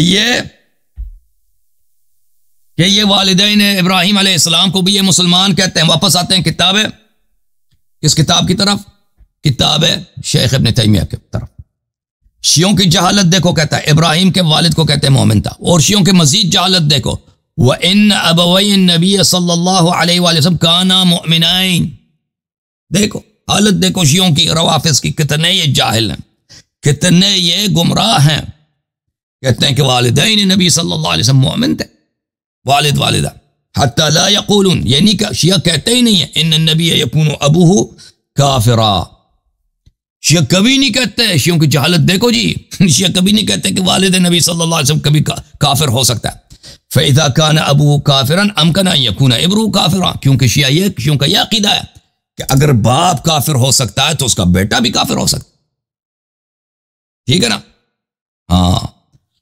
یہ والدین ابراہیم علیہ السلام کو بھی یہ مسلمان کہتے ہیں۔ واپس آتے ہیں کتاب ہے، کس کتاب کی طرف؟ کتاب ہے شیخ ابن تیمیہ کی طرف۔ شیعوں کی جہالت دیکھو، کہتا ہے ابراہیم کے والد کو کہتے ہیں مومن تھا، اور شیعوں کے مزید جہالت دیکھو، وَإِنَّ أَبَوَيْ النَّبِيَّ صلی اللہ علیہ وآلہ وسلم كَانَا مُؤْمِنَيْن۔ دیکھو حالت، دیکھو شیعوں کی، روافظ کی، کتنے یہ جاہل ہیں، کتنے یہ گمراہ ہیں۔ کہتے ہیں کہ والدین نبی صلی اللہ علیہ وسلم مومن تھے، والد والدہ، حتی لا یقولون، یعنی کہ شیعہ کہتے ہی نہیں ہیں ان النبی یکون ابوہ کافرا، شیعہ کبھی نہیں کہتے، شیعوں کی جہالت دیکھو جی، شیعہ کبھی نہیں کہتے کہ والد نبی صلی اللہ علیہ وسلم کبھی کافر ہو سکتا ہے۔ فَإِذَا كَانَ أَبُوهُ كَافِرًا أَمْكَنَ أَن يَكُونَ ابْنُهُ كَافِرًا، کیونکہ شیعوں کا یہ عقیدہ ہے کہ اگر باپ کافر ہو سکتا ہے تو اس کا بیٹا بھی کافر ہو سکتا ہے، ٹھیک ہے نا؟ ہاں،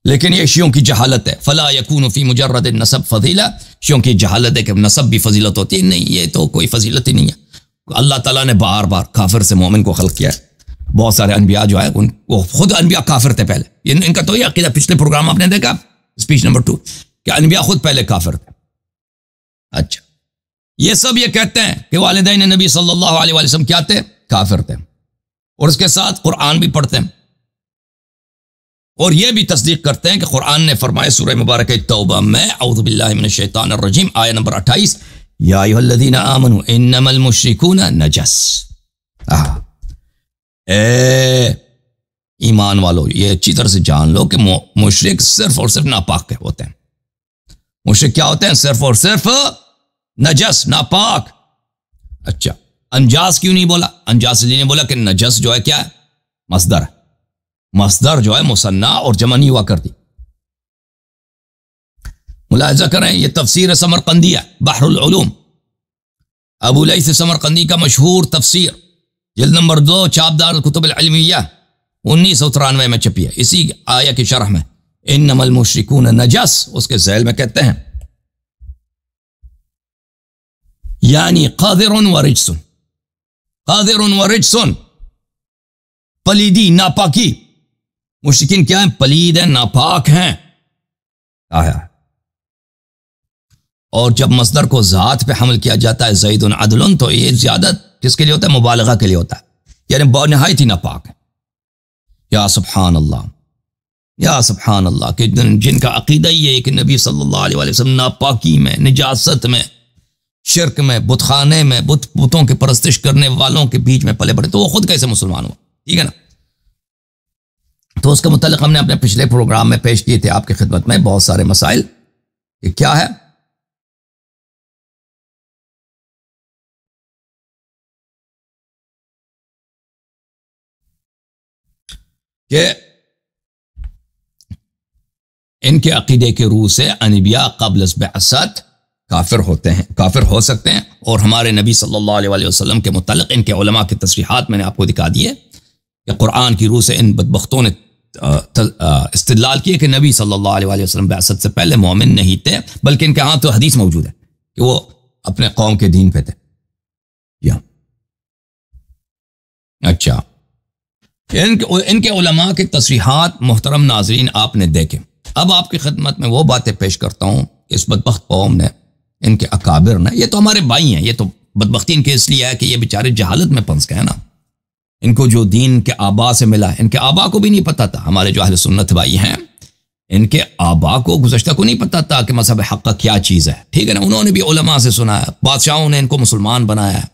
لیکن یہ شیعوں کی جہالت ہے۔ فلا یکون فی مجرد النسب فضیلہ، شیعوں کی جہالت ہے کہ نسب بھی فضیلت ہوتی ہے، نہیں، یہ تو کوئی فضیلت ہی نہیں ہے۔ اللہ تعالیٰ نے بار بار کافر سے مومن کو خلق کیا ہے۔ بہت سارے انبیاء جو ہے وہ خود انبیاء کافر تھے پہلے، ان کا تو یہ عقیدہ، پچھلے پروگرام آپ نے دیکھا اسپیچ نمبر 2 کہ انبیاء خود پہلے کافر تھے۔ اچھا، یہ سب یہ کہتے ہیں کہ والدین نبی صلی اللہ علیہ وسلم کیا تھے؟ کافر تھے، اور اس کے ساتھ قرآن بھی پڑھتے ہیں، اور یہ بھی تصدیق کرتے ہیں کہ قرآن نے فرمائے سورہ مبارکہ توبہ میں، اعوذ باللہ من الشیطان الرجیم، آیہ نمبر 28، یا ایھا الذین آمنوا انما المشرکون نجس۔ اے ایمان والو، یہ اچھی طرح سے جان لو کہ مشرک صرف اور صرف ناپاک ہوتے ہیں۔ مشرک کیا ہوتے ہیں؟ صرف اور صرف نجس، ناپاک۔ اچھا، انجاس کیوں نہیں بولا؟ انجاس لیے نہیں بولا کہ نجس جو ہے کیا ہے؟ مصدر ہے، مصدر جو ہے مثنیٰ اور جمع نہیں ہوا کرتی۔ ملاحظہ کریں، یہ تفسیر سمرقندیہ، بحر العلوم، ابو لیث سمرقندی کا مشہور تفسیر، جلد نمبر 2، چاپدار الکتب العلمیہ، 1993 میں چھپی ہے، اسی آیہ کی شرح میں، انما المشرکون نجس، اس کے ذیل میں کہتے ہیں یعنی قاذر و رجس، قاذر و رجس، پلیدی، ناپاکی۔ مشرکین کیا ہیں؟ پلید ہیں، ناپاک ہیں۔ اور جب مصدر کو ذات پہ حمل کیا جاتا ہے زید عدل، تو یہ زیادہ کس کے لیے ہوتا ہے؟ مبالغہ کے لیے ہوتا ہے، یعنی نہایت ہی ناپاک ہے۔ یا سبحان اللہ، یا سبحان اللہ، کہ جن کا عقیدہ یہ ہے کہ نبی صلی اللہ علیہ وسلم ناپاکی میں، نجاست میں، شرک میں، بت خانے میں، بتوں کے پرستش کرنے والوں کے بیچ میں پلے بڑھے، تو وہ خود کیسے مسلمان ہوا؟ ٹھیک ہے نا؟ تو اس کے متعلق ہم نے اپنے پچھلے پروگرام میں پیش کیے تھے آپ کی خدمت میں بہت سارے مسائل، کہ کیا ہے کہ ان کے عقیدے کے روح سے انبیاء قبل از بعثت کافر ہوتے ہیں، کافر ہو سکتے ہیں، اور ہمارے نبی صلی اللہ علیہ وسلم کے متعلق ان کے علماء کی تصریحات میں نے آپ کو دکھا دیے کہ قرآن کی روح سے ان بدبختوں نے استدلال کیے کہ نبی صلی اللہ علیہ وسلم بعثت سے پہلے مومن نہیں تھے، بلکہ ان کے ہاں تو حدیث موجود ہے کہ وہ اپنے قوم کے دین پہ تھے۔ اچھا، ان کے علماء کے تصریحات محترم ناظرین آپ نے دیکھے۔ اب آپ کی خدمت میں وہ باتیں پیش کرتا ہوں کہ اس بدبخت قوم نے، ان کے اکابر نے، یہ تو ہمارے بھائی ہیں، یہ تو بدبختی ان کے اس لیے ہے کہ یہ بیچارے جہالت میں پھنس گئے نا، ان کو جو دین کے آبا سے ملا ہے، ان کے آبا کو بھی نہیں پتا تھا۔ ہمارے جو اہل سنت بھائی ہیں ان کے آبا کو گزشتہ کو نہیں پتا تھا کہ مذہب حق کا کیا چیز ہے، ٹھیک ہے نا، انہوں نے بھی علماء سے سنا ہے، بادشاہوں نے ان کو مسلمان بنایا ہے،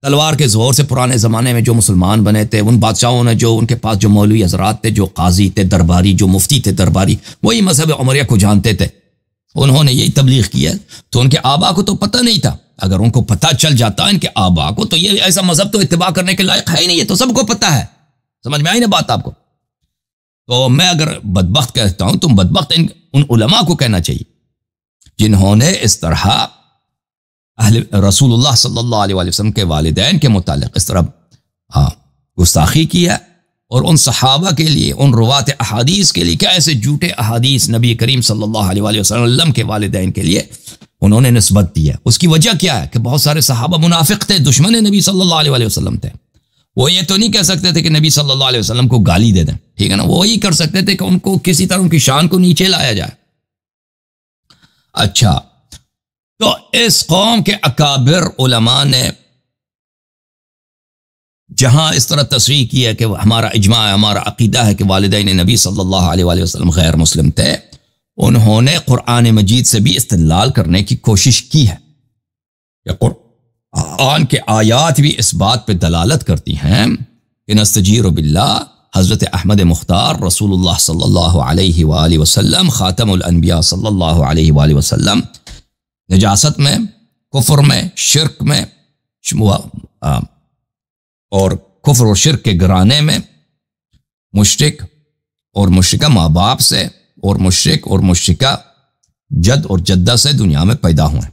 تلوار کے زور سے پرانے زمانے میں جو مسلمان بنے تھے ان بادشاہوں نے، جو ان کے پاس جو مولوی حضرات تھے، جو قاضی تھے درباری، جو مفتی تھے درباری، وہی مذہب عمریہ کو جانتے تھے، انہوں نے یہی تبلیغ کی ہے، تو ان کے آبا کو تو پتہ نہیں تھا، اگر ان کو پتہ چل جاتا ان کے آبا کو تو یہ ایسا مذہب تو اتباع کرنے کے لائق ہے ہی نہیں، یہ تو سب کو پتہ ہے، سمجھ میں آئی نا بات آپ کو؟ تو میں اگر بدبخت کہتا ہوں تو بدبخت ان علماء کو کہنا چاہیے جنہوں نے اس طرح رسول اللہ صلی اللہ علیہ وسلم کے والدین کے متعلق اس طرح گستاخی کی ہے، اور ان صحابہ کے لیے، ان روات احادیث کے لیے، کیا ایسے جھوٹے احادیث نبی کریم صلی اللہ علیہ وسلم کے والدین کے لیے انہوں نے نسبت دی ہے۔ اس کی وجہ کیا ہے کہ بہت سارے صحابہ منافق تھے، دشمن نبی صلی اللہ علیہ وسلم تھے، وہ یہ تو نہیں کہہ سکتے تھے کہ نبی صلی اللہ علیہ وسلم کو گالی دے دیں، ٹھیک ہے نا، وہ یہی کر سکتے تھے کہ ان کو کسی طرح ان کی شان کو نیچے لایا جائے۔ اچھا، تو اس قوم کے اکابر علماء نے جہاں اس طرح تصریح کی ہے کہ ہمارا اجماع ہے، ہمارا عقیدہ ہے کہ والدین نبی صلی اللہ علیہ وسلم غیر مسلم تھے، انہوں نے قرآن مجید سے بھی استدلال کرنے کی کوشش کی ہے کہ قرآن کے آیات بھی اس بات پہ دلالت کرتی ہیں کہ نستجیر باللہ، حضرت احمد مختار رسول اللہ صلی اللہ علیہ وآلہ وسلم، خاتم الانبیاء صلی اللہ علیہ وآلہ وسلم، نجاست میں، کفر میں، شرک میں، اور کفر و شرک کے گرانے میں، مشرک اور مشرکہ ماں باپ سے، اور مشرک اور مشرکہ جد اور جدہ سے دنیا میں پیدا ہوئے۔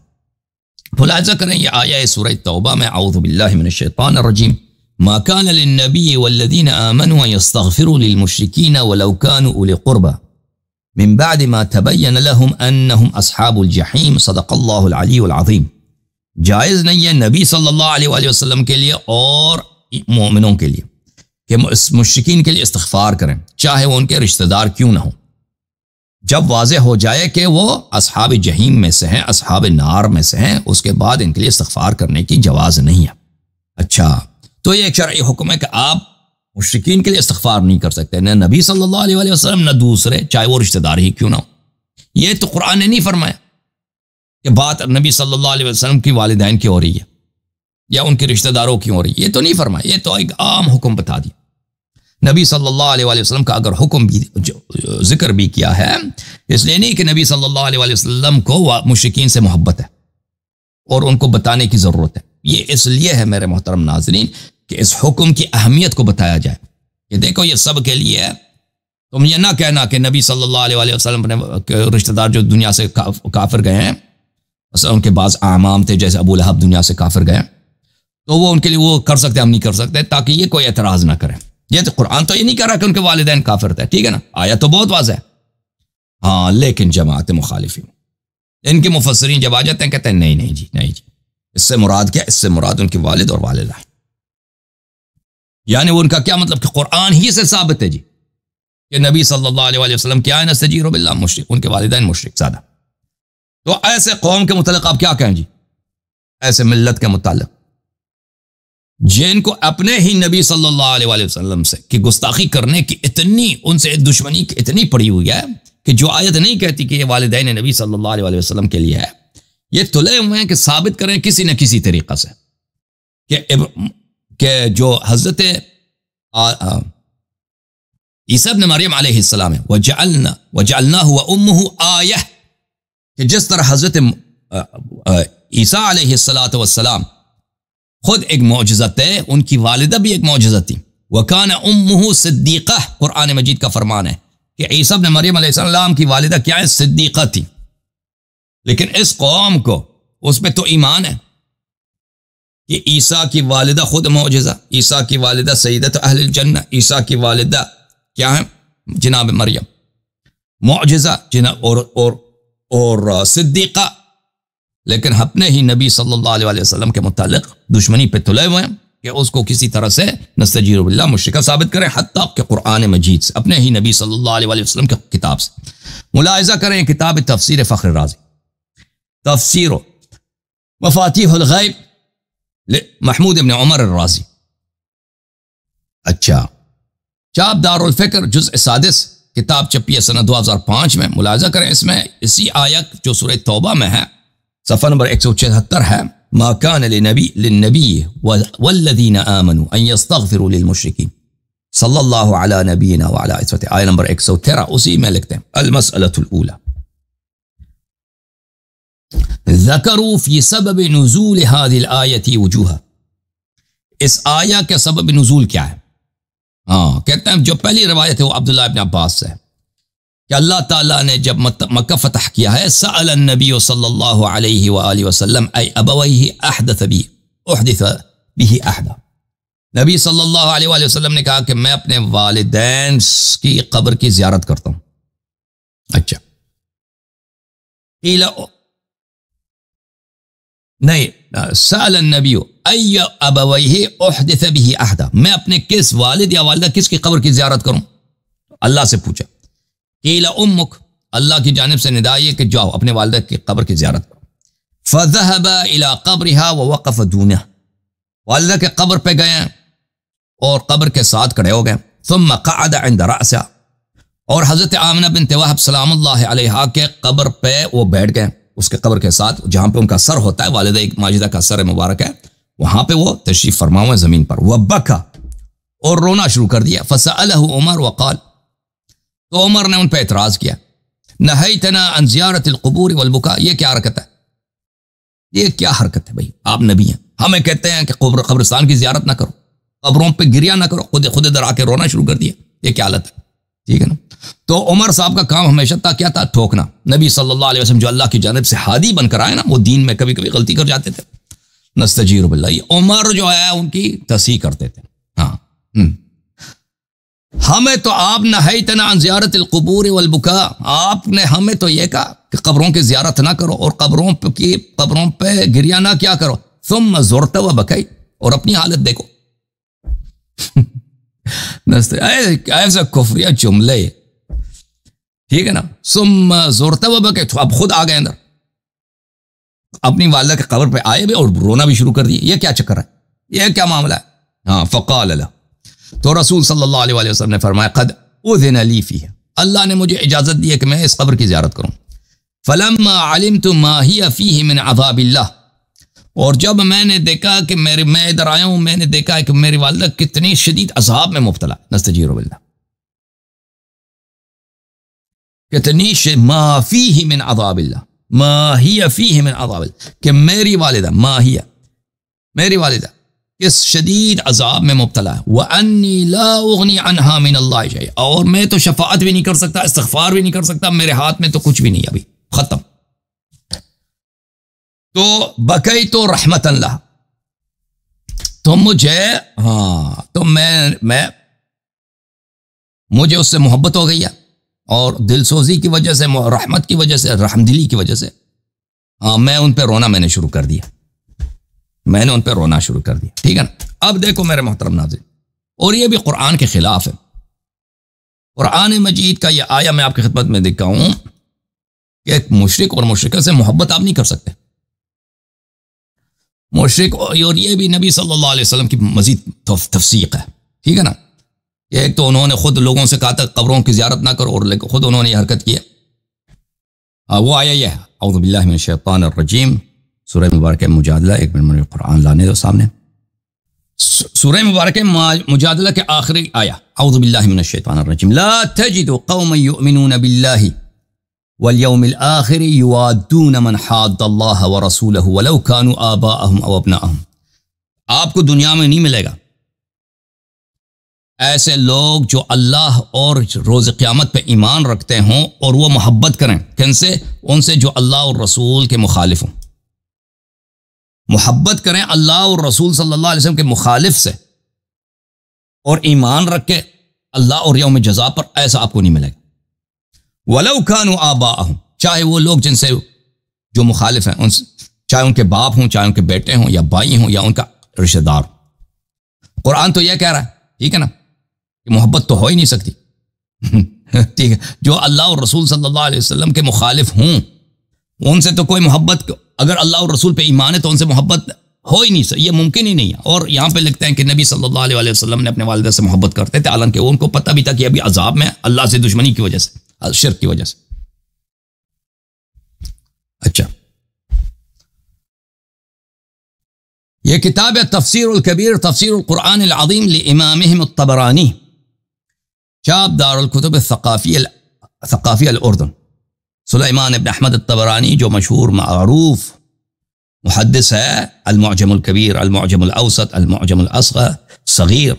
ملاحظہ کریں یہ آیہ سورہ توبہ میں، اعوذ باللہ من الشیطان الرجیم، ما كان للنبي والذين آمنوا يستغفروا للمشركين ولو كانوا أولي قربى من بعد ما تبين لهم أنهم أصحاب الجحيم، صدق اللہ العلی العظیم۔ جائز نہیں ہے نبی صلی اللہ علیہ وآلہ وسلم کے لیے اور مومنوں کے لیے کہ مشرکین کے لیے استغفار کریں، چاہے وہ ان کے رشتہ دار کیوں نہ ہوں، جب واضح ہو جائے کہ وہ اصحاب جہیم میں سے ہیں، اصحاب نار میں سے ہیں، اس کے بعد ان کے لیے استغفار کرنے کی جواز نہیں ہے۔ اچھا، تو یہ ایک شرعی حکم ہے کہ آپ مشرکین کے لیے استغفار نہیں کر سکتے، نہ نبی صلی اللہ علیہ وسلم نہ دوسرے، چاہے وہ رشتہ دار ہی کیوں نہ ہو۔ یہ تو قرآن نے نہیں فرمایا کہ بات نبی صلی اللہ علیہ وسلم کی والدین کی ہو رہی ہے یا ان کے رشتہ داروں کی ہو رہی ہے، یہ تو نہیں فرمایا، یہ تو ایک عام حکم بتا دیا۔ نبی صلی اللہ علیہ وسلم کا اگر حکم بھی ذکر بھی کیا ہے، اس لیے نہیں کہ نبی صلی اللہ علیہ وسلم کو مشرکین سے محبت ہے اور ان کو بتانے کی ضرورت ہے، یہ اس لیے ہے میرے محترم ناظرین کہ اس حکم کی اہمیت کو بتایا جائے کہ دیکھو یہ سب کے لیے ہے، تم یہ نہ کہنا کہ نبی صلی اللہ علیہ وسلم نے رشتہ دار جو دنیا سے کافر گئے ہیں، مثلا ان کے بعض اعمام تھے جیسے ابو لہب دنیا سے کافر گئے، تو وہ ان کے لیے وہ کر سکتے، ہم نہیں کر سکتے، تاکہ یہ کوئی اعتراض نہ کرے۔ یہ تو قرآن تو یہ نہیں کہہ رہا کہ ان کے والدین کافر تھے، ٹھیک ہے نا، آیا تو بہت واضح ہے، ہاں، لیکن جماعت مخالفین ان کے مفسرین جب آ جاتے ہیں کہتے ہیں نہیں جی، اس سے مراد کیا؟ اس سے مراد ان کے والد اور والدہ، یعنی وہ ان کا کیا مطلب کہ قرآن ہی سے ثابت ہے جی کہ نبی صلی اللہ علیہ وسلم کیا ہے، نستجیر باللہ، مشرک، ان کے والدین مشرک زیادہ۔ تو ایسے قوم کے متعلق آپ کیا کہیں جی؟ ایسے ملت کے متعلق جن کو اپنے ہی نبی صلی اللہ علیہ وسلم سے کہ گستاخی کرنے کی اتنی، ان سے دشمنی کی اتنی پڑی ہوئی ہے کہ جو آیت نہیں کہتی کہ یہ والدین نبی صلی اللہ علیہ وسلم کے لیے ہے، یہ تلے ہوئے ہیں کہ ثابت کریں کسی نہ کسی طریقہ سے کہ جو حضرت عیسیٰ ابن مریم علیہ السلام ہے، وَجَعَلْنَاهُ وَأُمُّهُ آیَةً، کہ جس طرح حضرت عیسیٰ علیہ السلام خود ایک معجزہ تھے، ان کی والدہ بھی ایک معجزہ تھی، وَكَانَ أُمُّهُ صِدِّيقَةً، قرآن مجید کا فرمان ہے کہ عیسیٰ ابن مریم علیہ السلام کی والدہ کیا ہے؟ صدیقہ تھی۔ لیکن اس قوم کو اس پہ تو ایمان ہے کہ عیسیٰ کی والدہ خود معجزہ، عیسیٰ کی والدہ سیدۃ اہل الجنہ، عیسیٰ کی والدہ کیا ہے؟ جناب مریم، معجزہ اور صدیقہ، لیکن اپنے ہی نبی صلی اللہ علیہ وسلم کے متعلق دشمنی پہ تلے ہوئے ہیں کہ اس کو کسی طرح سے نستجیر باللہ مشرکہ ثابت کریں، حتیٰ کہ قرآن مجید سے، اپنے ہی نبی صلی اللہ علیہ وسلم کے کتاب سے۔ ملاحظہ کریں کتاب تفسیر فخر رازی، تفسیر مفاتیح الغیب محمود ابن عمر الرازی، اچھا، چاپ دار الفکر، جزء 6، کتاب چھپی ہے سنہ 2005 میں، ملاحظہ کریں اس میں اسی آیت جو سورہ توبہ میں ہے صفحہ نمبر 176 ہے، ما کان للنبی والذین آمنوا ان یستغفروا للمشرکین صلی اللہ علی نبینا وعلی عصمتہ، آیت نمبر 113 اسی میں لکھتے ہیں المسئلۃ الاولی ذکروا فی سبب نزول هذه الآیۃ وجوہا، اس آیہ کے سبب نزول کیا ہے؟ کہتے ہیں جو پہلی روایت ہے وہ عبداللہ ابن عباس سے ہے کہ اللہ تعالیٰ نے جب مکہ فتح کیا ہے سأل النبی صلی اللہ علیہ وآلہ وسلم ای ابویہ احدث بھی احدا، نبی صلی اللہ علیہ وآلہ وسلم نے کہا کہ میں اپنے والدین کی قبر کی زیارت کرتا ہوں۔ اچھا نہیں، سأل النبی ای ابویہ احدث بھی احدا، میں اپنے کس والد یا والدہ کس کی قبر کی زیارت کروں؟ اللہ سے پوچھا۔ قیل امک، اللہ کی جانب سے ندا یہ کہ جاؤ اپنے والدہ کی قبر کی زیارت کرو۔ فذهب الى قبرها ووقف دونها، والدہ کے قبر پہ گئے اور قبر کے ساتھ کھڑے ہو گئے۔ ثم قعد عند رأسها، اور حضرت آمنہ بنت وہب سلام اللہ علیہا کے قبر پہ وہ بیٹھ گئے، اس کے قبر کے ساتھ جہاں پہ ان کا سر ہوتا ہے، والدہ ماجدہ کا سر مبارک ہے، وہاں پہ وہ تشریف فرما ہوئے زمین پر۔ وبکا، اور رونا شروع کر دیا۔ فسألہ عمر وقال، تو عمر نے ان پہ اعتراض کیا، نہیتنا عن زیارت القبور والبکاء، یہ کیا حرکت ہے؟ یہ کیا حرکت ہے بھائی؟ آپ نبی ہیں، ہمیں کہتے ہیں کہ قبرستان کی زیارت نہ کرو، قبروں پہ گریا نہ کرو، خود ادھر آ کے رونا شروع کر دیا، یہ کیا حالت ہے؟ ٹھیک ہے نا؟ تو عمر صاحب کا کام ہمیشہ تھا کیا تھا؟ ٹھوکنا۔ نبی صلی اللہ علیہ وسلم جو اللہ کی جانب سے ہادی بن کر آئے نا، وہ دین میں کبھی کبھی غلطی کر جاتے تھے، نستجیر باللہ، عمر جو ہے ان کی تصحیح کرتے تھے۔ ہاں ہمیں تو آپ نہیتنا عن زیارت القبور والبکاء، آپ نے ہمیں تو یہ کہا کہ قبروں کی زیارت نہ کرو اور قبروں پہ گریا نہ کیا کرو۔ ثم زرت وبکیت، اور اپنی حالت دیکھو۔ ایسا کفریہ جملے، ٹھیک ہے نا؟ ثم زرت وبکیت، اب خود آ گئے اندر، اپنی والدہ کے قبر پہ آئے بھی اور رونا بھی شروع کر دیے، یہ کیا چکر ہے؟ یہ کیا معاملہ ہے؟ ہاں فقال له، تو رسول صلی اللہ علیہ وسلم نے فرمایا قد اذن لی فیہ، اللہ نے مجھے اجازت دی ہے کہ میں اس قبر کی زیارت کروں۔ فلما علمت ما ہی فیہ من عذاب اللہ، اور جب میں نے دیکھا کہ میں ادھر آیا ہوں، میں نے دیکھا ہے کہ میری والدہ کتنی شدید عذاب میں مبتلا، نستجیر باللہ، کتنی ما فیہ من عذاب اللہ، ما ہی فیہ من عذاب اللہ، کہ میری والدہ، ما ہی میری والدہ اس شدید عذاب میں مبتلا ہے۔ وَأَنِّي لَا أُغْنِي عَنْهَا مِنَ اللَّهِ شَيْءٍ، اور میں تو شفاعت بھی نہیں کر سکتا، استغفار بھی نہیں کر سکتا، میرے ہاتھ میں تو کچھ بھی نہیں، ابھی ختم۔ تو بکیت رحمۃ اللہ، تو مجھے تو میں مجھے اس سے محبت ہو گئی ہے، اور دل سوزی کی وجہ سے، رحمت کی وجہ سے، رحم دلی کی وجہ سے میں ان پہ رونا میں نے شروع کر دیا، میں نے ان پہ رونا شروع کر دیا، ٹھیک ہے نا؟ اب دیکھو میرے محترم ناظرین، اور یہ بھی قرآن کے خلاف ہے۔ قرآن مجید کا یہ آیا میں آپ کی خدمت میں دیکھا ہوں کہ ایک مشرک اور مشرکہ سے محبت آپ نہیں کر سکتے، مشرک، اور یہ بھی نبی صلی اللہ علیہ وسلم کی مزید تفسیق ہے، ٹھیک ہے نا؟ ایک تو انہوں نے خود لوگوں سے کہا تھا قبروں کی زیارت نہ کرو، اور خود انہوں نے یہ حرکت کی ہے۔ وہ آیا یہ ہے، اعوذ باللہ من الشیطان الرجیم، سورہ مبارکہ مجادلہ، ایک منٹ مجھے قرآن لانے دو سامنے، سورہ مبارکہ مجادلہ کے آخری آیا، اعوذ باللہ من الشیطان الرجیم، لا تجد قوما یؤمنون باللہ والیوم الآخر یوادون من حاد اللہ ورسولہ ولو کانوا آباءہم او ابناءہم، آپ کو دنیا میں نہیں ملے گا ایسے لوگ جو اللہ اور روز قیامت پہ ایمان رکھتے ہوں اور وہ محبت کریں، کن سے؟ ان سے جو اللہ اور رسول کے مخالف ہوں، محبت کریں اللہ اور رسول صلی اللہ علیہ وسلم کے مخالف سے، اور ایمان رکھ کے اللہ اور یوم جزا پر، ایسا آپ کو نہیں ملے گا۔ وَلَوْ كَانُوا آبَاءَهُمْ، چاہے وہ لوگ جن سے جو مخالف ہیں، چاہے ان کے باپ ہوں، چاہے ان کے بیٹے ہوں یا بھائی ہوں یا ان کا رشتہ دار ہوں۔ قرآن تو یہ کہہ رہا ہے، ٹھیک ہے نا، کہ محبت تو ہو ہی نہیں سکتی، ٹھیک ہے، جو اللہ اور رسول صلی اللہ علیہ وسلم کے مخالف ہوں ان سے تو کوئی محبت، اگر اللہ اور رسول پہ ایمان ہے تو ان سے محبت ہو ہی نہیں سکتا، یہ ممکن ہی نہیں ہے۔ اور یہاں پہ لکھتے ہیں کہ نبی صلی اللہ علیہ وآلہ وسلم نے اپنے والدہ سے محبت کرتے تھے، حالانکہ ان کو پتہ بھی تھا کہ ابھی عذاب میں اللہ سے دشمنی کی وجہ سے، شرک کی وجہ سے۔ اچھا، یہ کتاب ہے تفسیر الکبیر تفسیر القرآن العظیم لامامہم الطبرانی، چاپ دار الکتب الثقافی الاردن۔ سلیمان ابن احمد الطبرانی جو مشہور معروف محدث ہے، المعجم الکبیر، المعجم الاوسط، المعجم الاصغر صغیر،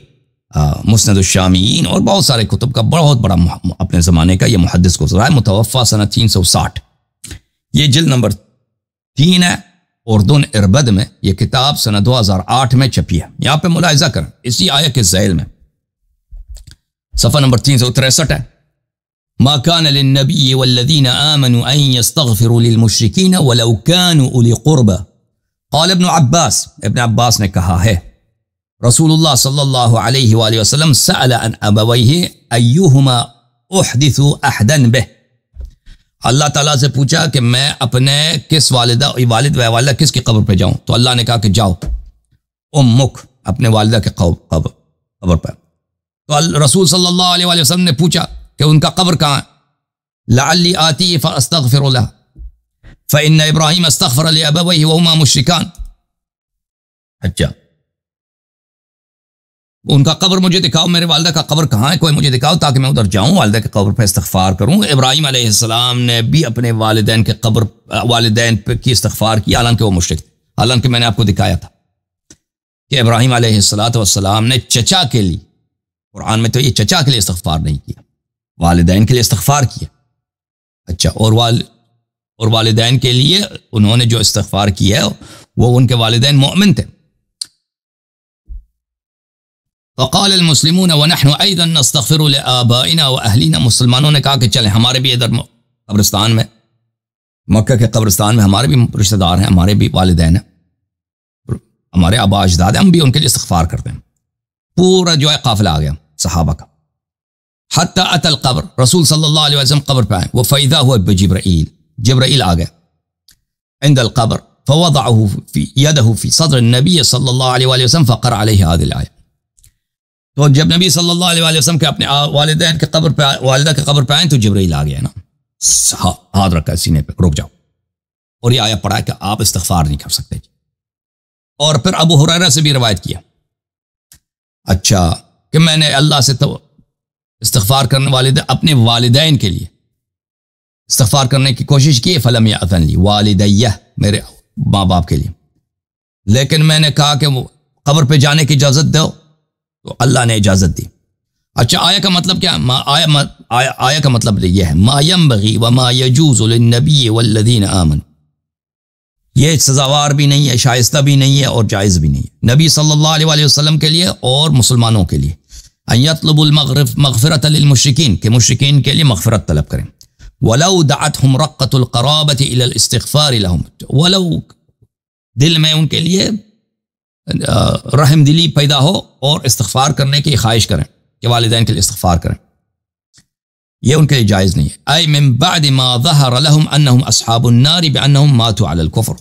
مسند الشامیین اور بہت سارے کتب کا بہت بڑا اپنے زمانے کا یہ محدث گزرا ہے، متوفی سنہ 360۔ یہ جلد نمبر 3 ہے، اردن اربد میں۔ یہ کتاب سنہ 2008 میں چھپی ہے۔ یہاں پہ ملاحظہ کریں، اسی آیت کے ذیل میں صفحہ نمبر 363 ہے، ما كان للنبي والذين آمنوا أن يستغفروا للمشركين ولو كانوا أولي قربى قال ابن عباس نے کہا ہے، رسول اللہ صلی اللہ علیہ وآلہ وسلم سأل عن أبويه أيهما أحدث أحدا به، اللہ تعالیٰ سے پوچھا کہ میں اپنے کس والد و والدہ کس کی قبر پہ جاؤں، تو اللہ نے کہا کہ جاؤ امک، اپنے والدہ کے قبر پہ۔ تو رسول صلی اللہ علیہ وآلہ وسلم نے پوچھا کہ ان کا قبر کہاں ہے، لعلی آتی فاستغفر لها فإن ابراہیم استغفر لأبويه وهما مشرکان۔ اچھا، ان کا قبر مجھے دکھاؤ، میرے والدہ کا قبر کہاں ہے، کوئی مجھے دکھاؤ تاکہ میں ادھر جاؤں، والدہ کے قبر پہ استغفار کروں۔ ابراہیم علیہ السلام نے بھی اپنے والدین کی استغفار کی، حالانکہ وہ مشرک تھے، حالانکہ میں نے آپ کو دکھایا تھا کہ ابراہیم علیہ السلام نے چچا کے لیے، قرآن میں تو یہ چچا کے لیے استغفار نہیں کیا، والدین کے لیے استغفار کیا۔ اچھا، اور والدین کے لیے انہوں نے جو استغفار کیا ہے وہ ان کے والدین مؤمن تھے۔ فقال المسلمون ونحن ايضا نستغفر لآبائنا واهلنا، مسلمانوں نے کہا کہ چلیں ہمارے بھی ادھر قبرستان میں، مکہ کے قبرستان میں ہمارے بھی رشتہ دار ہیں، ہمارے بھی والدین ہیں، ہمارے آبا اجداد ہیں، ہم بھی ان کے لیے استغفار کرتے ہیں۔ پورا جو ہے قافلہ آ گیا صحابہ کا، حتی اتى القبر، رسول صلی اللہ علیہ وسلم قبر پہ آئے، وفیدہ ہوا بجبرائیل، جبرائیل آ گیا عند القبر، فوضعه في يده في صدر النبي صلی اللہ علیہ وآلہ وسلم فقرأ علیہ هذه الآیہ۔ تو جب نبی صلی اللہ علیہ وآلہ وسلم کے اپنے والدین کے قبر پہ، والدہ کے قبر پہ آئیں تو جبرائیل آ گیا نا، ہاتھ رکھا سینے پہ، رک جاؤ، اور یہ آیہ پڑھا کہ آپ استغفار نہیں کر سکتے۔ اور پھر ابو ہریرہ سے بھی روایت کیا، اچھا، کہ میں نے اللہ سے تو استغفار کرنے اپنے والدین کے لیے استغفار کرنے کی کوشش کی، فلم یأذن لی والدیہ، میرے ماں باپ کے لیے، لیکن میں نے کہا کہ وہ قبر پہ جانے کی اجازت دو، تو اللہ نے اجازت دی۔ اچھا، آیہ کا مطلب کیا؟ آیہ کا مطلب یہ ہے، ما ينبغي وما يجوز للنبي والذین آمنوا، یہ سزاوار بھی نہیں ہے، شائستہ بھی نہیں ہے، اور جائز بھی نہیں ہے نبی صلی اللہ علیہ وآلہ وسلم کے لیے اور مسلمانوں کے لیے، ان یطلب المغفرۃ للمشرکین، کہ مشرکین کے لیے مغفرت طلب کریں، ولو دعتهم رقۃ القرابۃ الی الاستغفار لهم، ولو دل میں ان کے لیے رحم دلی پیدا ہو اور استغفار کرنے کی خواہش کریں کہ والدین کے لیے استغفار کریں، یہ ان کے لیے جائز نہیں ہے۔ اے من بعد ما ظہر لهم انہم اصحاب النار بانہم ماتوا علی الکفر،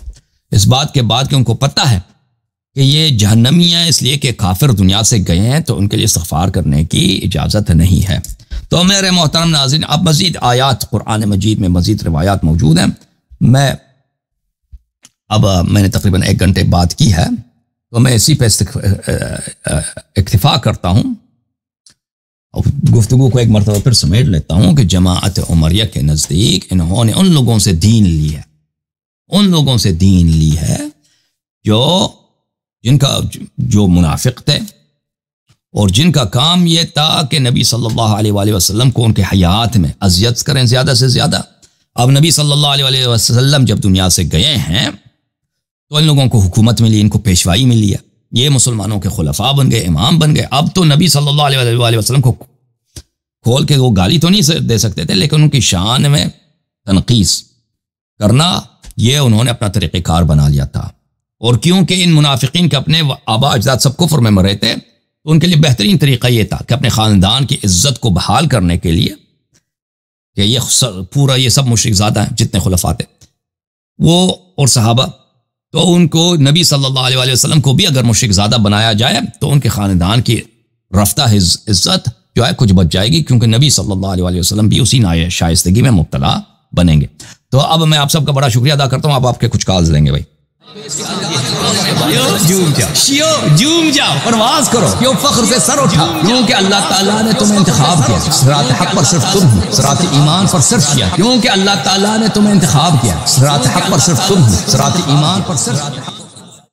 اس بات کے بعد کہ ان کو پتہ ہے کہ یہ جہنمی ہیں اس لیے کہ کافر دنیا سے گئے ہیں، تو ان کے لیے استغفار کرنے کی اجازت نہیں ہے۔ تو میرے محترم ناظرین، اب مزید آیات قرآن مجید میں مزید روایات موجود ہیں، میں نے تقریباً 1 گھنٹے بات کی ہے، تو میں اسی پہ اکتفا کرتا ہوں، اور گفتگو کو ایک مرتبہ پھر سمیٹ لیتا ہوں کہ جماعت عمریہ کے نزدیک انہوں نے ان لوگوں سے دین لی ہے، ان لوگوں سے دین لی ہے جو منافق تھے، اور جن کا کام یہ تھا کہ نبی صلی اللہ علیہ وآلہ وسلم کو ان کے حیات میں اذیت کریں زیادہ سے زیادہ۔ اب نبی صلی اللہ علیہ وآلہ وسلم جب دنیا سے گئے ہیں تو ان لوگوں کو حکومت ملی، ان کو پیشوائی ملی ہے، یہ مسلمانوں کے خلفاء بن گئے، امام بن گئے۔ اب تو نبی صلی اللہ علیہ وآلہ وسلم کو کھول کے وہ گالی تو نہیں دے سکتے تھے، لیکن ان کی شان میں تنقیص کرنا یہ انہوں نے اپنا طریقہ کار بنا لیا تھا۔ اور کیونکہ ان منافقین کے اپنے آبا اجداد سب کفر میں مرے تھے، تو ان کے لیے بہترین طریقہ یہ تھا کہ اپنے خاندان کی عزت کو بحال کرنے کے لیے کہ یہ پورا یہ سب مشرک زادہ ہیں جتنے خلفاء تھے وہ اور صحابہ، تو ان کو نبی صلی اللہ علیہ وآلہ وسلم کو بھی اگر مشرک زادہ بنایا جائے تو ان کے خاندان کی رفتہ عزت جو ہے کچھ بچ جائے گی، کیونکہ نبی صلی اللہ علیہ وآلہ وسلم بھی اسی نائے شائستگی میں مبتلا بنیں گے۔ تو اب میں آپ سب کا بڑا شکریہ ادا کرتا ہوں، آپ کے کچھ کالز لیں گے بھائی۔ جوم جاؤ پرواز کرو، کیوں فخر سے سر اٹھا، کیونکہ اللہ تعالیٰ نے تمہیں انتخاب کیا، صراط حق پر صرف تم ہو، صراط ایمان پر صرف کیا، کیونکہ اللہ تعالیٰ نے تمہیں انتخاب کیا، صراط حق پر صرف تم ہو، صراط ایمان پر صرف